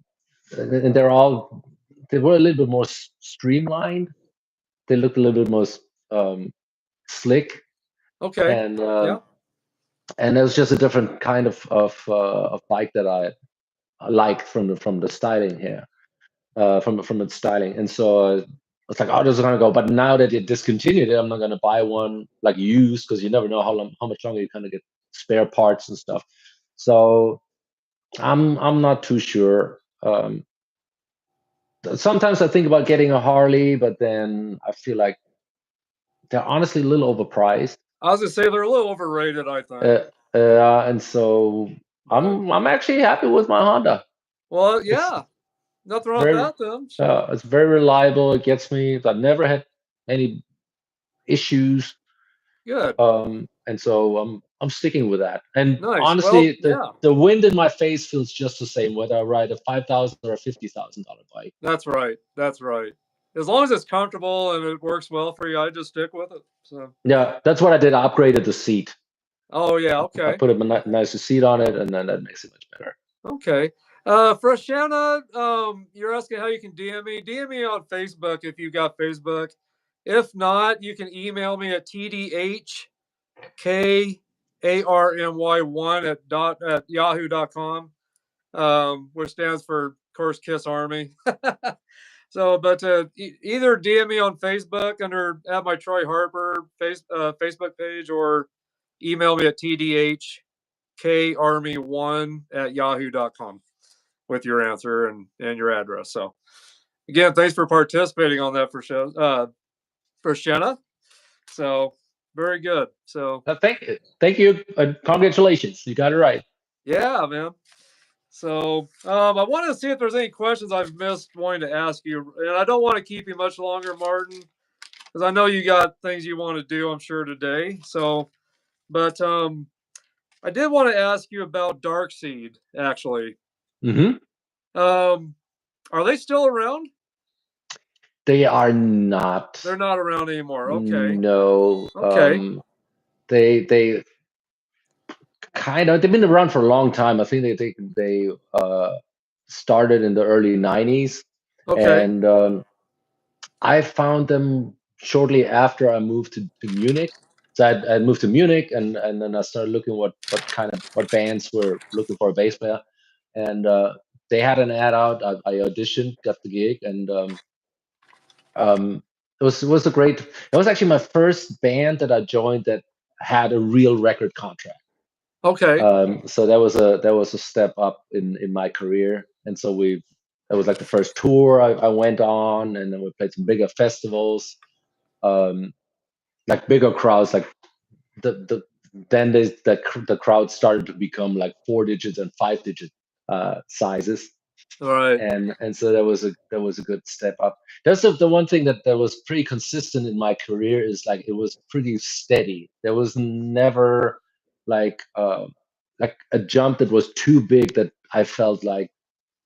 they were a little bit more streamlined. They looked a little bit more slick. Okay. And it was just a different kind of bike that I liked from the styling here, from its styling. And so I was like, oh, this is gonna go. But now that it discontinued it, I'm not gonna buy one like used, because you never know how much longer you kind of get spare parts and stuff. So I'm not too sure. Sometimes I think about getting a Harley, but then I feel like they're honestly a little overpriced. I was gonna say they're a little overrated, I think. And so I'm actually happy with my Honda. Well, yeah, nothing wrong with that then. It's very reliable. It gets me. I've never had any issues. Good. And so I'm sticking with that. And honestly, the wind in my face feels just the same whether I ride a $5,000 or a $50,000 bike. That's right. That's right. As long as it's comfortable and it works well for you, I just stick with it. So yeah, that's what I did. I upgraded the seat. Oh yeah, okay. I put a nicer seat on it, and then that makes it much better. Okay. Freshana, you're asking how you can DM me. DM me on Facebook if you got Facebook. If not, you can email me at tdhkarmy1 at yahoo.com, which stands for, of course, Kiss Army. So, but either DM me on Facebook at my Troy Harper Facebook page, or email me at tdhkarmy1 at yahoo.com with your answer and your address. So, again, thanks for participating on that for Shenna. So, very good. So, thank you, congratulations, you got it right. Yeah, man. So, I want to see if there's any questions I've missed wanting to ask you, and I don't want to keep you much longer, Martin, because I know you got things you want to do, I'm sure, today. So, but I did want to ask you about Darkseed, actually. Mm-hmm. Are they still around? They are not. They're not around anymore. Okay. No. Okay. They kind of, they've been around for a long time. I think they started in the early 90s. Okay. And I found them shortly after I moved to Munich. So I moved to Munich, and then I started looking what bands were looking for a bass player, and they had an ad out. I auditioned, got the gig, and it was a great. It was actually my first band that I joined that had a real record contract. Okay. So that was a step up in my career, and so that was like the first tour I went on, and then we played some bigger festivals, like bigger crowds, like the crowd started to become like 4-digit and 5-digit sizes. Right. And so that was a good step up. That's the one thing that was pretty consistent in my career, is like it was pretty steady. There was never like a jump that was too big that I felt like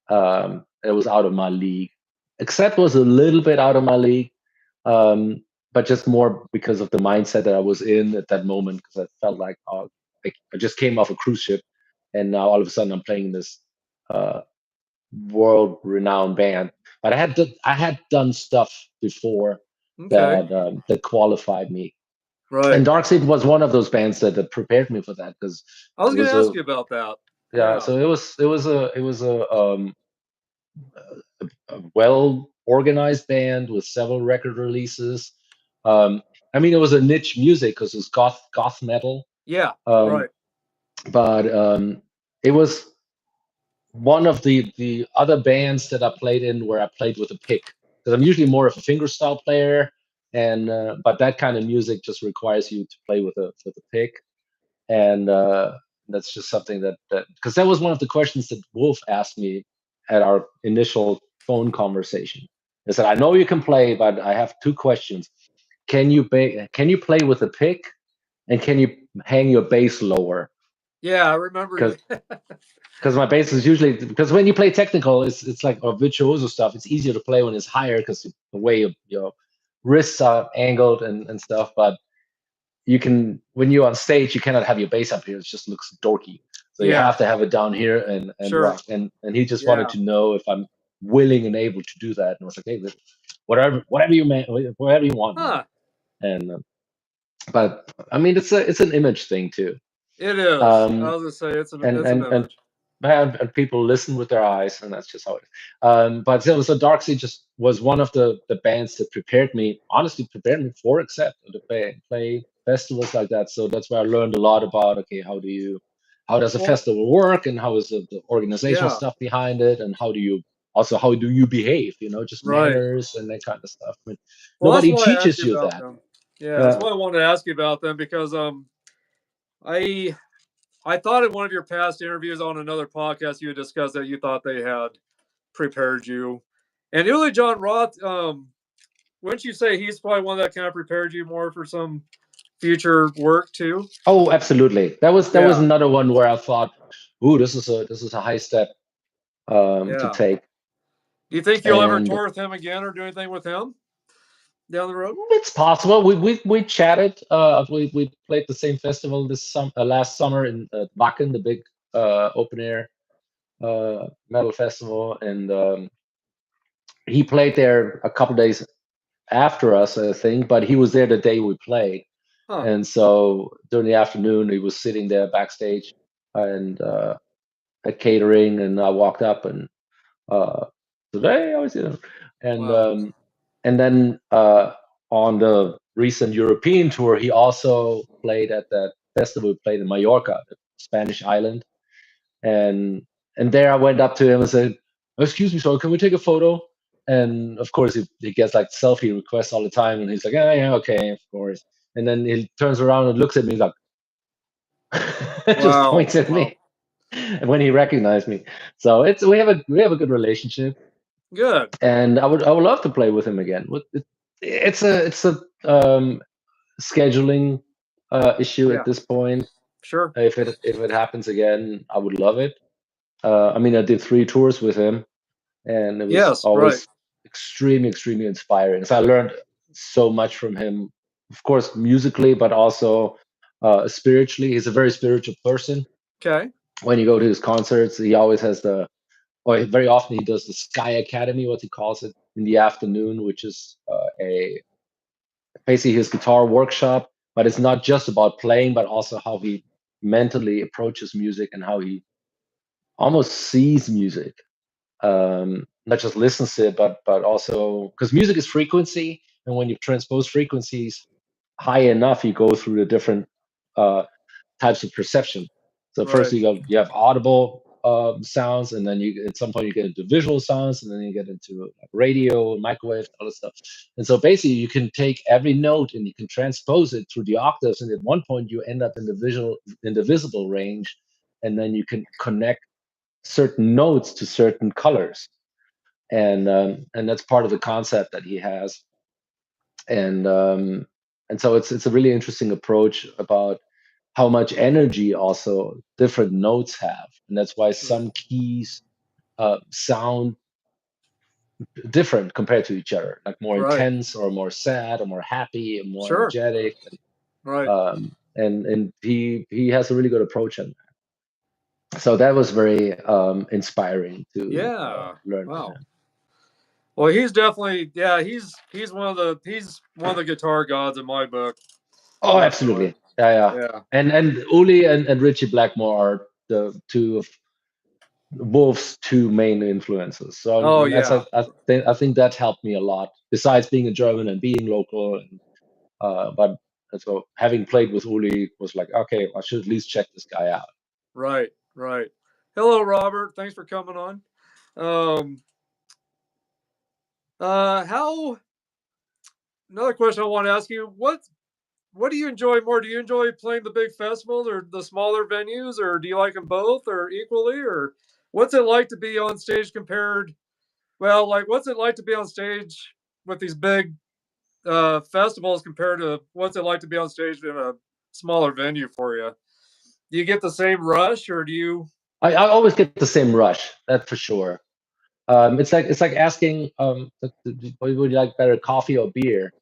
it was out of my league. Except was a little bit out of my league, but just more because of the mindset that I was in at that moment. Because I felt like, I just came off a cruise ship, and now all of a sudden I'm playing this world-renowned band. But I had done stuff before that qualified me. Right. And Darkseed was one of those bands that prepared me for that, because I was going to ask you about that. Yeah, so it was a well organized band with several record releases. I mean, it was a niche music because it was goth metal. Yeah, right. But it was one of the other bands that I played in where I played with a pick, because I'm usually more of a fingerstyle player, and but that kind of music just requires you to play with a pick, and that's just something that because that was one of the questions that Wolf asked me at our initial phone conversation. He said, "I know you can play, but I have 2 questions. Can you play with a pick, and can you hang your bass lower?" Yeah, I remember. Because my bass is usually, because when you play technical, it's like, or virtuoso stuff, it's easier to play when it's higher because the way your wrists are angled and stuff. But you can, when you're on stage, you cannot have your bass up here. It just looks dorky. So you have to have it down here and sure. rock. And he just wanted to know if I'm willing and able to do that. And I was like, hey, whatever you want. Huh. And but I mean, it's an image thing too. It is. I was gonna say it's an image. And people listen with their eyes, and that's just how it is. But so Darkseed just was one of the bands that prepared me for Accept, to play festivals like that. So that's where I learned a lot about, okay, how does a festival work, and how is the organizational stuff behind it, and how do you behave, just manners and that kind of stuff. I mean, nobody teaches you that. Yeah, that's why I wanted to ask you about them, because I thought in one of your past interviews on another podcast you had discussed that you thought they had prepared you. And Uli John Roth, wouldn't you say he's probably one that kind of prepared you more for some future work too? Oh, absolutely. That was another one where I thought, ooh, this is a high step to take. Do you think you'll ever tour with him again or do anything with him down the road? It's possible. We chatted. We played the same festival last summer in Wacken, the big open air metal festival, and he played there a couple days after us, I think, but he was there the day we played. Huh. And so during the afternoon, he was sitting there backstage and at catering, and I walked up and today I was, and Wow. and then on the recent European tour, he also played at that festival. He played in Mallorca, the Spanish island, and there I went up to him and said, "Excuse me, sir, can we take a photo?" And of course, he gets like selfie requests all the time, and he's like, "Yeah, yeah, okay, of course." And then he turns around and looks at me like, just Wow. points at Wow. me when he recognized me. So we have a good relationship, Good. and I would love to play with him again. It's a scheduling issue Yeah. at this point. Sure. If it happens again, I would love it. I mean, I did 3 tours with him, and it was Yes. Right. always extremely inspiring. So I learned so much from him, of course, musically, but also spiritually. He's a very spiritual person. Okay. When you go to his concerts, he always has or very often he does the Sky Academy, what he calls it, in the afternoon, which is basically his guitar workshop. But it's not just about playing, but also how he mentally approaches music and how he almost sees music. Not just listens to it, but also because music is frequency, and when you transpose frequencies high enough, you go through the different types of perception. So first Right. you have audible sounds, and then you at some point you get into visual sounds, and then you get into like radio, microwave, all this stuff. And so basically, you can take every note and you can transpose it through the octaves, and at one point you end up in the visible range, and then you can connect certain notes to certain colors, and that's part of the concept that he has, and so it's a really interesting approach about how much energy also different notes have, and that's why some keys sound different compared to each other, like more Right. intense or more sad or more happy or more Sure. energetic, Right. and he has a really good approach on that. So that was very inspiring to Yeah. learn from Wow. him. Well, he's definitely, yeah, he's one of the guitar gods in my book. Oh, Definitely. absolutely. Yeah. Yeah. And Uli and Richie Blackmore are the two of Wolf's 2 main influences. So Oh that's yeah. I think that helped me a lot. Besides being a German and being local, and but so having played with Uli was like, okay, I should at least check this guy out. Right. Right. Hello, Robert. Thanks for coming on. How? Another question I want to ask you: what do you enjoy more? Do you enjoy playing the big festivals or the smaller venues, or do you like them both or equally? Or what's it like to be on stage compared? Well, like what's it like to be on stage with these big festivals compared to what's it like to be on stage in a smaller venue for you? Do you get the same rush, or do you? I always get the same rush, that's for sure. It's like asking, would you like better, coffee or beer?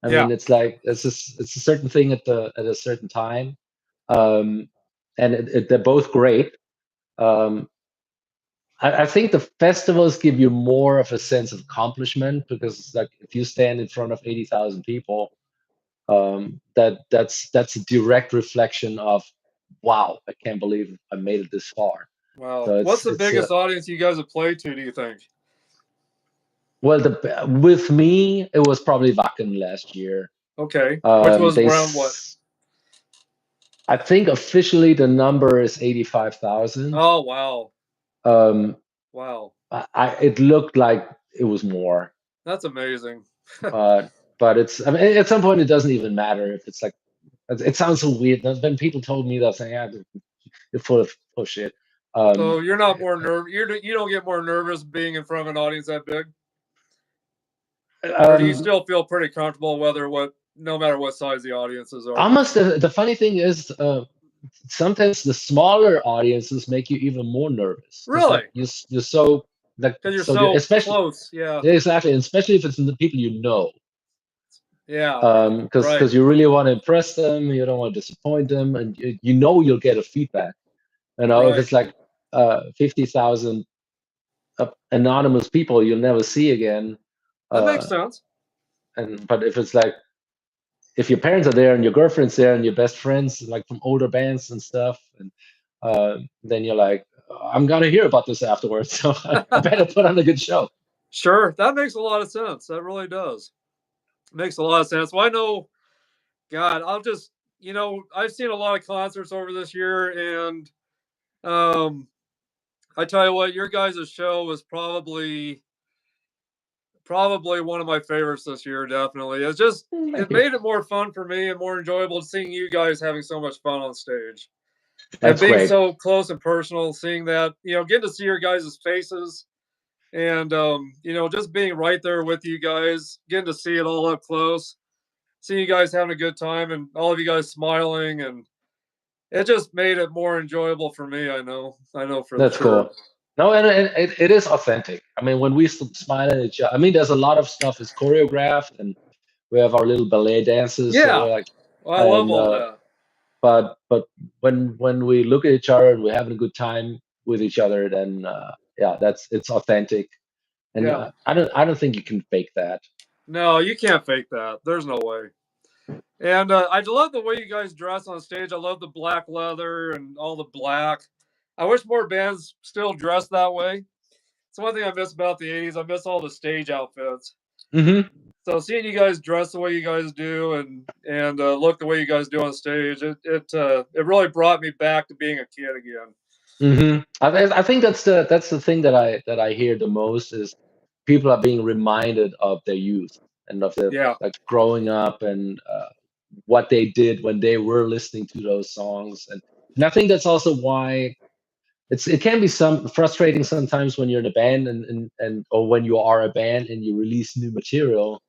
I Yeah. mean, it's like it's a certain thing at a certain time, and they're both great. Um, I think the festivals give you more of a sense of accomplishment, because it's like if you stand in front of 80,000 people, that's a direct reflection of, wow, I can't believe I made it this far. Wow. So What's the it's biggest audience you guys have played to, do you think? well, with me it was probably Wacken last year. Okay. Which was around what? I think officially the number is 85,000. Oh wow. Wow. It looked like it was more. That's amazing. But I mean, at some point it doesn't even matter if it's like, it sounds so weird. When people told me that, saying, "Yeah, you're full of shit." So you're not more nervous. You don't get more nervous being in front of an audience that big, or do you still feel pretty comfortable no matter what size the audiences are? Almost the funny thing is, sometimes the smaller audiences make you even more nervous. Really? Like you're so like, because you're so especially close. Yeah. Exactly, and especially if it's the people you know. Yeah. Because you really want to impress them, you don't want to disappoint them, and you know you'll get a feedback. You know, if it's like 50,000 anonymous people you'll never see again. That makes sense. But if it's like, if your parents are there and your girlfriend's there and your best friends like from older bands and stuff, and then you're like, I'm gonna hear about this afterwards, so I better put on a good show. Sure, that makes a lot of sense. That really does. Makes a lot of sense. Well, I know, God, I'll just, I've seen a lot of concerts over this year, and I tell you what, your guys' show was probably one of my favorites this year. Definitely, it made it more fun for me and more enjoyable seeing you guys having so much fun on stage. That's and being great. so close and personal, seeing that, getting to see your guys' faces, and just being right there with you guys, getting to see it all up close, seeing you guys having a good time, and all of you guys smiling, and it just made it more enjoyable for me. I know for That's sure. cool. No, and it is authentic. I mean, when we smile at each other, I mean, there's a lot of stuff is choreographed, and we have our little ballet dances. Yeah, So like, I love all that. But when we look at each other and we're having a good time with each other, then it's authentic, and Yeah. I don't think you can fake that. No, you can't fake that. There's no way. And I love the way you guys dress on stage. I love the black leather and all the black. I wish more bands still dress that way. It's one thing I miss about the '80s. I miss all the stage outfits. Mm-hmm. So seeing you guys dress the way you guys do and look the way you guys do on stage, it really brought me back to being a kid again. Mm-hmm. I think that's the thing that I hear the most is people are being reminded of their youth and of their like growing up and what they did when they were listening to those songs, and I think that's also why it can be some frustrating sometimes when you're in a band and or when you are a band and you release new material,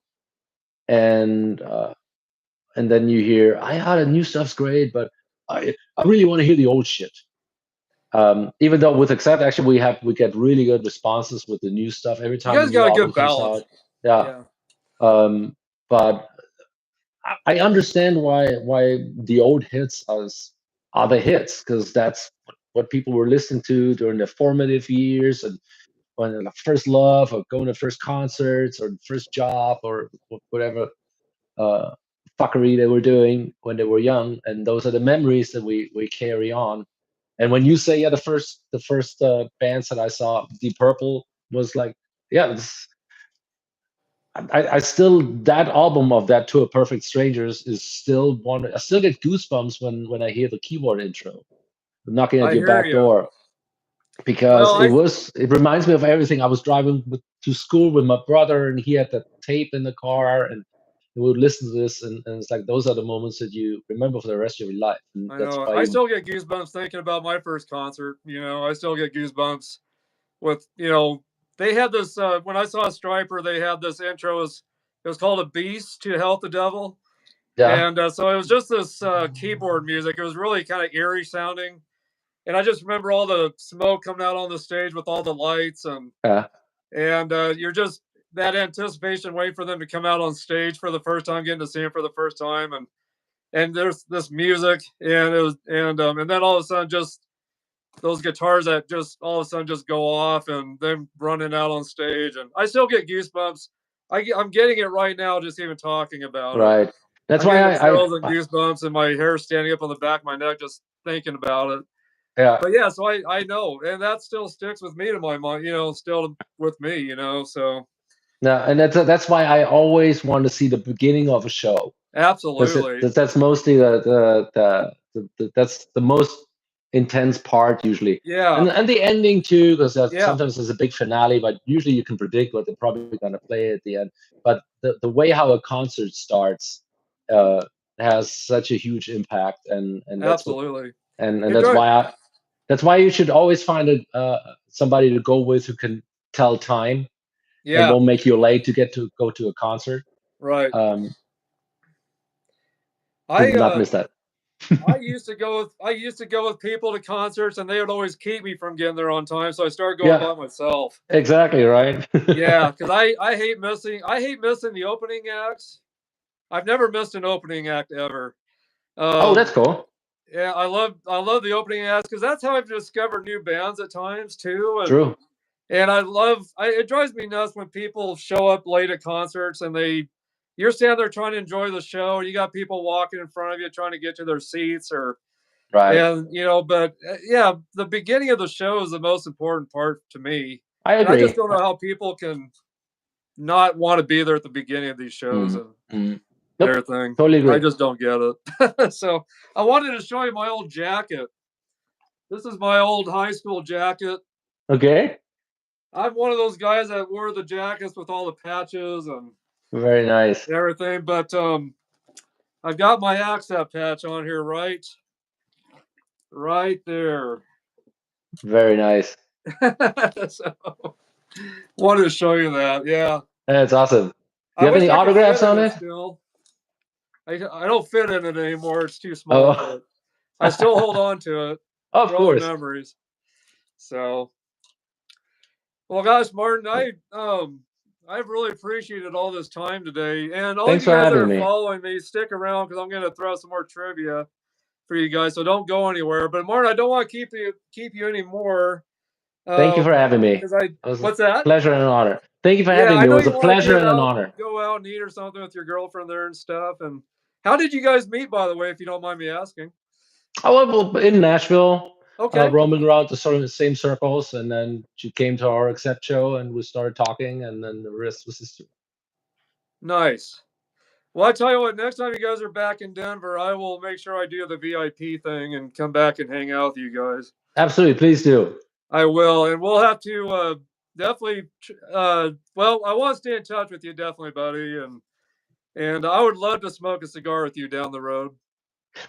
and then you hear, the new stuff's great, but I really want to hear the old shit. Even though with Accept, actually we get really good responses with the new stuff every time you guys the new got a album good comes balance. out. Yeah. But I understand why the old hits are the hits, because that's what people were listening to during their formative years, and when the first love or going to first concerts or first job or whatever fuckery they were doing when they were young, and those are the memories that we carry on. And when you say the first bands that I saw, Deep Purple was like, I still, that album of that To a Perfect Strangers is still one. I still get goosebumps when I hear the keyboard intro, knocking at your back door, because it reminds me of everything. I was driving to school with my brother, and he had that tape in the car, and we would listen to this, and it's like those are the moments that you remember for the rest of your life. And I know. I still get goosebumps thinking about my first concert. I still get goosebumps with, they had this, when I saw Striper, they had this intro. It was called A Beast to Help the Devil. Yeah. And so it was just this keyboard music. It was really kind of eerie sounding. And I just remember all the smoke coming out on the stage with all the lights. And you're just, that anticipation waiting for them to come out on stage for the first time, getting to see them for the first time. And there's this music, and it was, and then all of a sudden, just those guitars that just all of a sudden just go off, and them running out on stage, and I still get goosebumps. I'm getting it right now, just even talking about it. Right. That's why I goosebumps, and my hair standing up on the back of my neck just thinking about it. Yeah. But yeah, so I know, and that still sticks with me to my mind. Still with me. So. No, and that's why I always want to see the beginning of a show. Absolutely. That's mostly that's the most intense part usually. Yeah. And the ending too, because sometimes there's a big finale, but usually you can predict what they're probably going to play at the end. But the way how a concert starts has such a huge impact, and that's absolutely. And that's why you should always find somebody to go with who can tell time. Yeah. And won't make you late to go to a concert. Right. I not miss that. I used to go with people to concerts, and they would always keep me from getting there on time. So I started going by myself. Exactly right. Yeah, because I hate missing the opening acts. I've never missed an opening act ever. Oh, that's cool. Yeah, I love the opening acts because that's how I've discovered new bands at times too. And, True. And it drives me nuts when people show up late at concerts and you're standing there trying to enjoy the show and you got people walking in front of you trying to get to their seats Right. and but yeah, the beginning of the show is the most important part to me. I And I agree. just don't know how people can not want to be there at the beginning of these shows and Nope. everything. Totally agree. I just don't get it. So I wanted to show you my old jacket. This is my old high school jacket. Okay. I'm one of those guys that wore the jackets with all the patches and Very nice. everything, but I've got my accent patch on here right there. Very nice. So wanted to show you that. Yeah. That's awesome. Do you have wish any I could autographs fit in on it? Still. I don't fit in it anymore. It's too small. Oh. But I still hold on to it. Of for all the course. memories. So, well, guys, Martin, I've really appreciated all this time today, and all Thanks you for guys that are having me. following me, stick around because I'm going to throw some more trivia for you guys. So don't go anywhere. But Martin, I don't want to keep you anymore. Thank you for having me. What's that? Pleasure and an honor. Thank you for having I me. It know was you a wanna pleasure get and an out honor. Go out and eat or something with your girlfriend there and stuff. And how did you guys meet, by the way, if you don't mind me asking? Oh, well, in Nashville, Okay. roaming around the sort of the same circles, and then she came to our Accept show, and we started talking, and then the rest was history. Nice. Well, I tell you what, next time you guys are back in Denver, I will make sure I do the VIP thing and come back and hang out with you guys. Absolutely, please do. I will, and we'll have to definitely. Well, I want to stay in touch with you, definitely, buddy, and I would love to smoke a cigar with you down the road.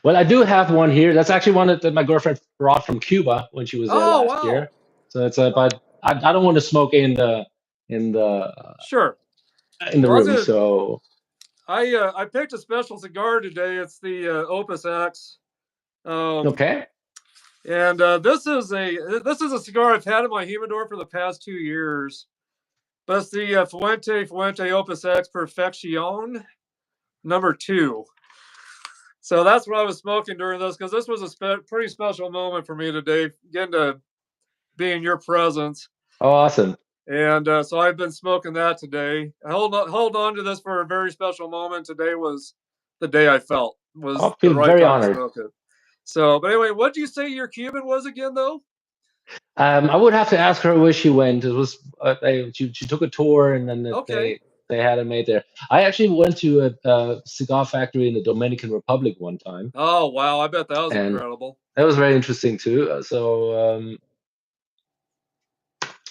Well, I do have one here. That's actually one that my girlfriend brought from Cuba when she was there last year. So it's but I don't want to smoke in the sure in the room. So I picked a special cigar today. It's the Opus X. Okay. And this is a cigar I've had in my humidor for the past 2 years. But it's the Fuente Opus X Perfection #2. So that's what I was smoking during this because this was a pretty special moment for me today, getting to be in your presence. Oh, awesome. And so I've been smoking that today. Hold on to this for a very special moment. Today was the day I felt was I feel the right very time honored. to smoke it. So, but anyway, what did you say your Cuban was again, though? I would have to ask her where she went. It was she took a tour, and then they had it made there. I actually went to a cigar factory in the Dominican Republic one time. Oh wow, I bet that was incredible. That was very interesting too. So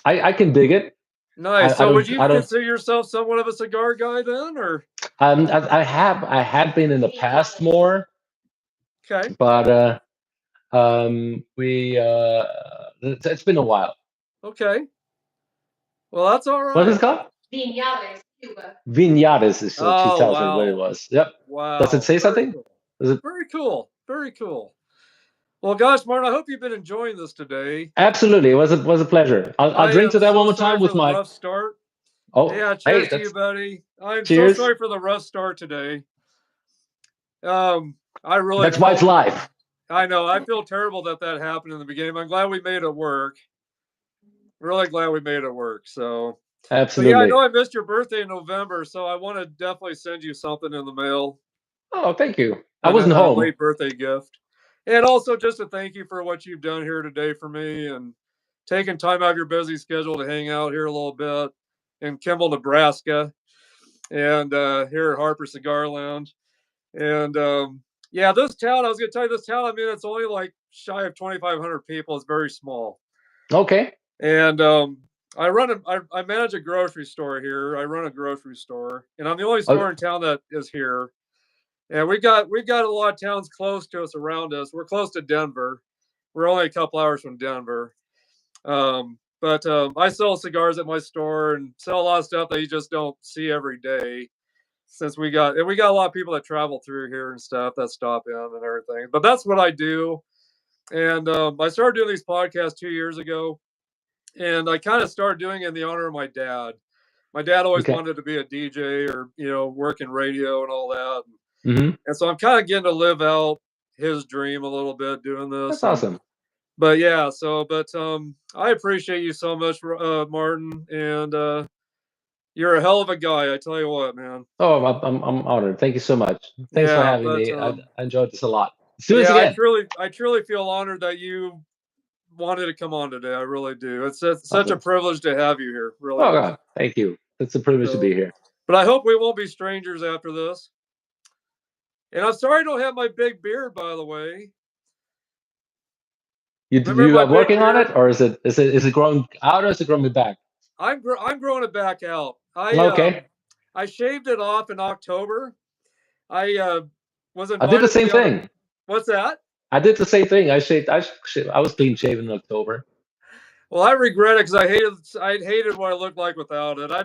I can dig it. Nice. So would you consider yourself somewhat of a cigar guy then, or? I had been in the past more. Okay. But it's been a while. Okay. Well, that's all right. What is it called? Vinales, Cuba. Vinales is she tells me what it was. Yep. Wow. Does it say something? Cool. Is it? Very cool. Very cool. Well, gosh, Martin, I hope you've been enjoying this today. Absolutely, it was a pleasure. I'll drink to that one more time with my rough start. Oh, yeah, cheers to you, buddy. I'm cheers. so sorry for the rough start today. I really. That's why it's live. I know. I feel terrible that happened in the beginning. I'm glad we made it work. Really glad we made it work. So. Absolutely. But yeah, I know I missed your birthday in November, so I want to definitely send you something in the mail. Oh, thank you. I wasn't home. Late birthday gift. And also just to thank you for what you've done here today for me and taking time out of your busy schedule to hang out here a little bit in Kimball, Nebraska, and here at Harper Cigar Lounge. And yeah, this town, I was going to tell you, this town I'm in, it's only like shy of 2,500 people. It's very small. Okay. And I manage a grocery store here. I run a grocery store, and I'm the only store in town that is here. And we got a lot of towns close to us, around us. We're close to Denver. We're only a couple hours from Denver. But I sell cigars at my store and sell a lot of stuff that you just don't see every day. Since we got a lot of people that travel through here and stuff that stop in and everything. But that's what I do. And I started doing these podcasts 2 years ago. And I kind of started doing it in the honor of my dad. My dad always wanted to be a DJ or, work in radio and all that. Mm-hmm. And so I'm kind of getting to live out his dream a little bit doing this. That's awesome. But yeah, I appreciate you so much, Martin, and you're a hell of a guy. I tell you what, man. Oh, I'm honored. Thank you so much. Thanks for Yeah, having me. I enjoyed this a lot. Let's do yeah, this again. I truly feel honored that you wanted to come on today. I really do. It's such a Awesome. privilege to have you here. Really. Oh, God. Thank you. It's a privilege to be here. But I hope we won't be strangers after this. And I'm sorry I don't have my big beard, by the way. You are working on it, or is it growing out, or is it growing back? I'm growing it back out. Okay. I shaved it off in October. I was invited. I did the same thing. What's that? I did the same thing. I was clean shaven in October. Well, I regret it because I hated what I looked like without it. I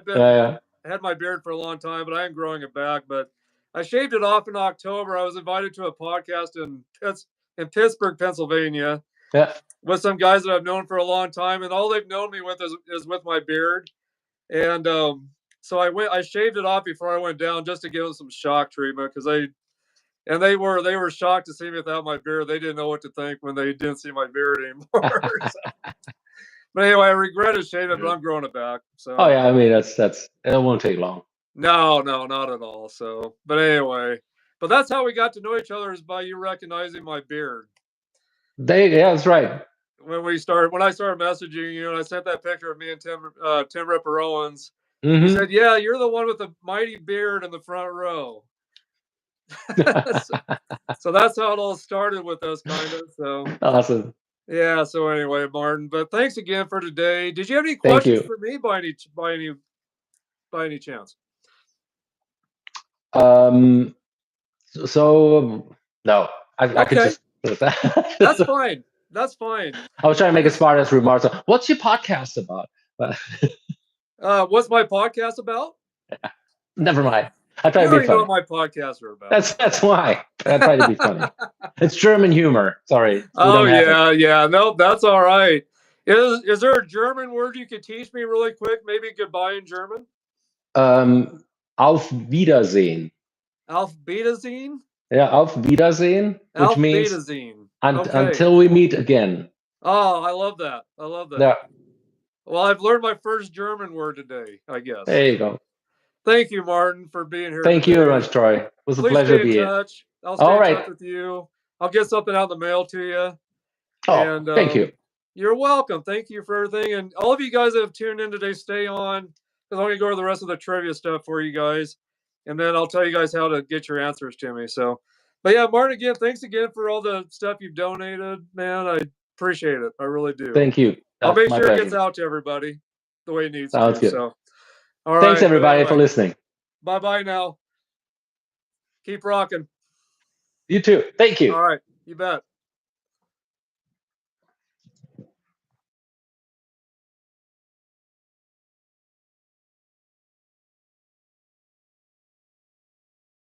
had my beard for a long time, but I am growing it back. But I shaved it off in October. I was invited to a podcast in Pittsburgh, Pennsylvania, with some guys that I've known for a long time, and all they've known me with is with my beard. And so I shaved it off before I went down just to give them some shock treatment because they were shocked to see me without my beard. They didn't know what to think when they didn't see my beard anymore. But anyway, I regretted shaving it, but I'm growing it back. So. Oh yeah, I mean it won't take long. No, not at all. So, but anyway, but that's how we got to know each other, is by you recognizing my beard. Yeah, that's right. When I started messaging you, and I sent that picture of me and Tim Ripper Owens. Mm-hmm. He said, "Yeah, you're the one with the mighty beard in the front row." so that's how it all started with us, kind of. So awesome. Yeah. So anyway, Martin, but thanks again for today. Did you have any questions for me by any chance? So no, I could just. That's fine. That's fine. I was trying to make a smart ass remark. So, what's your podcast about? What's my podcast about? Never mind. I try to be funny. Know what my podcasts are about. That's why I try to be funny. It's German humor. Sorry. Oh yeah. No, that's all right. Is there a German word you could teach me really quick? Maybe goodbye in German. Auf Wiedersehen. Auf Wiedersehen. Yeah, Auf Wiedersehen, which means until we meet again. Oh, I love that. Yeah. Well, I've learned my first German word today, I guess. There you go. Thank you, Martin, for being here. Thank you very much, Troy. It was a pleasure to be here. I'll stay in touch with you. I'll get something out in the mail to you. Oh, thank you. You're welcome. Thank you for everything. And all of you guys that have tuned in today, stay on, because I'm going to go over the rest of the trivia stuff for you guys. And then I'll tell you guys how to get your answers to me. So, but yeah, Martin, again, thanks again for all the stuff you've donated, man. I appreciate it. I really do. Thank you. I'll make sure it gets out to everybody the way it needs to. Sounds good. So, all right. Thanks, everybody, for listening. Bye-bye now. Keep rocking. You too. Thank you. All right. You bet.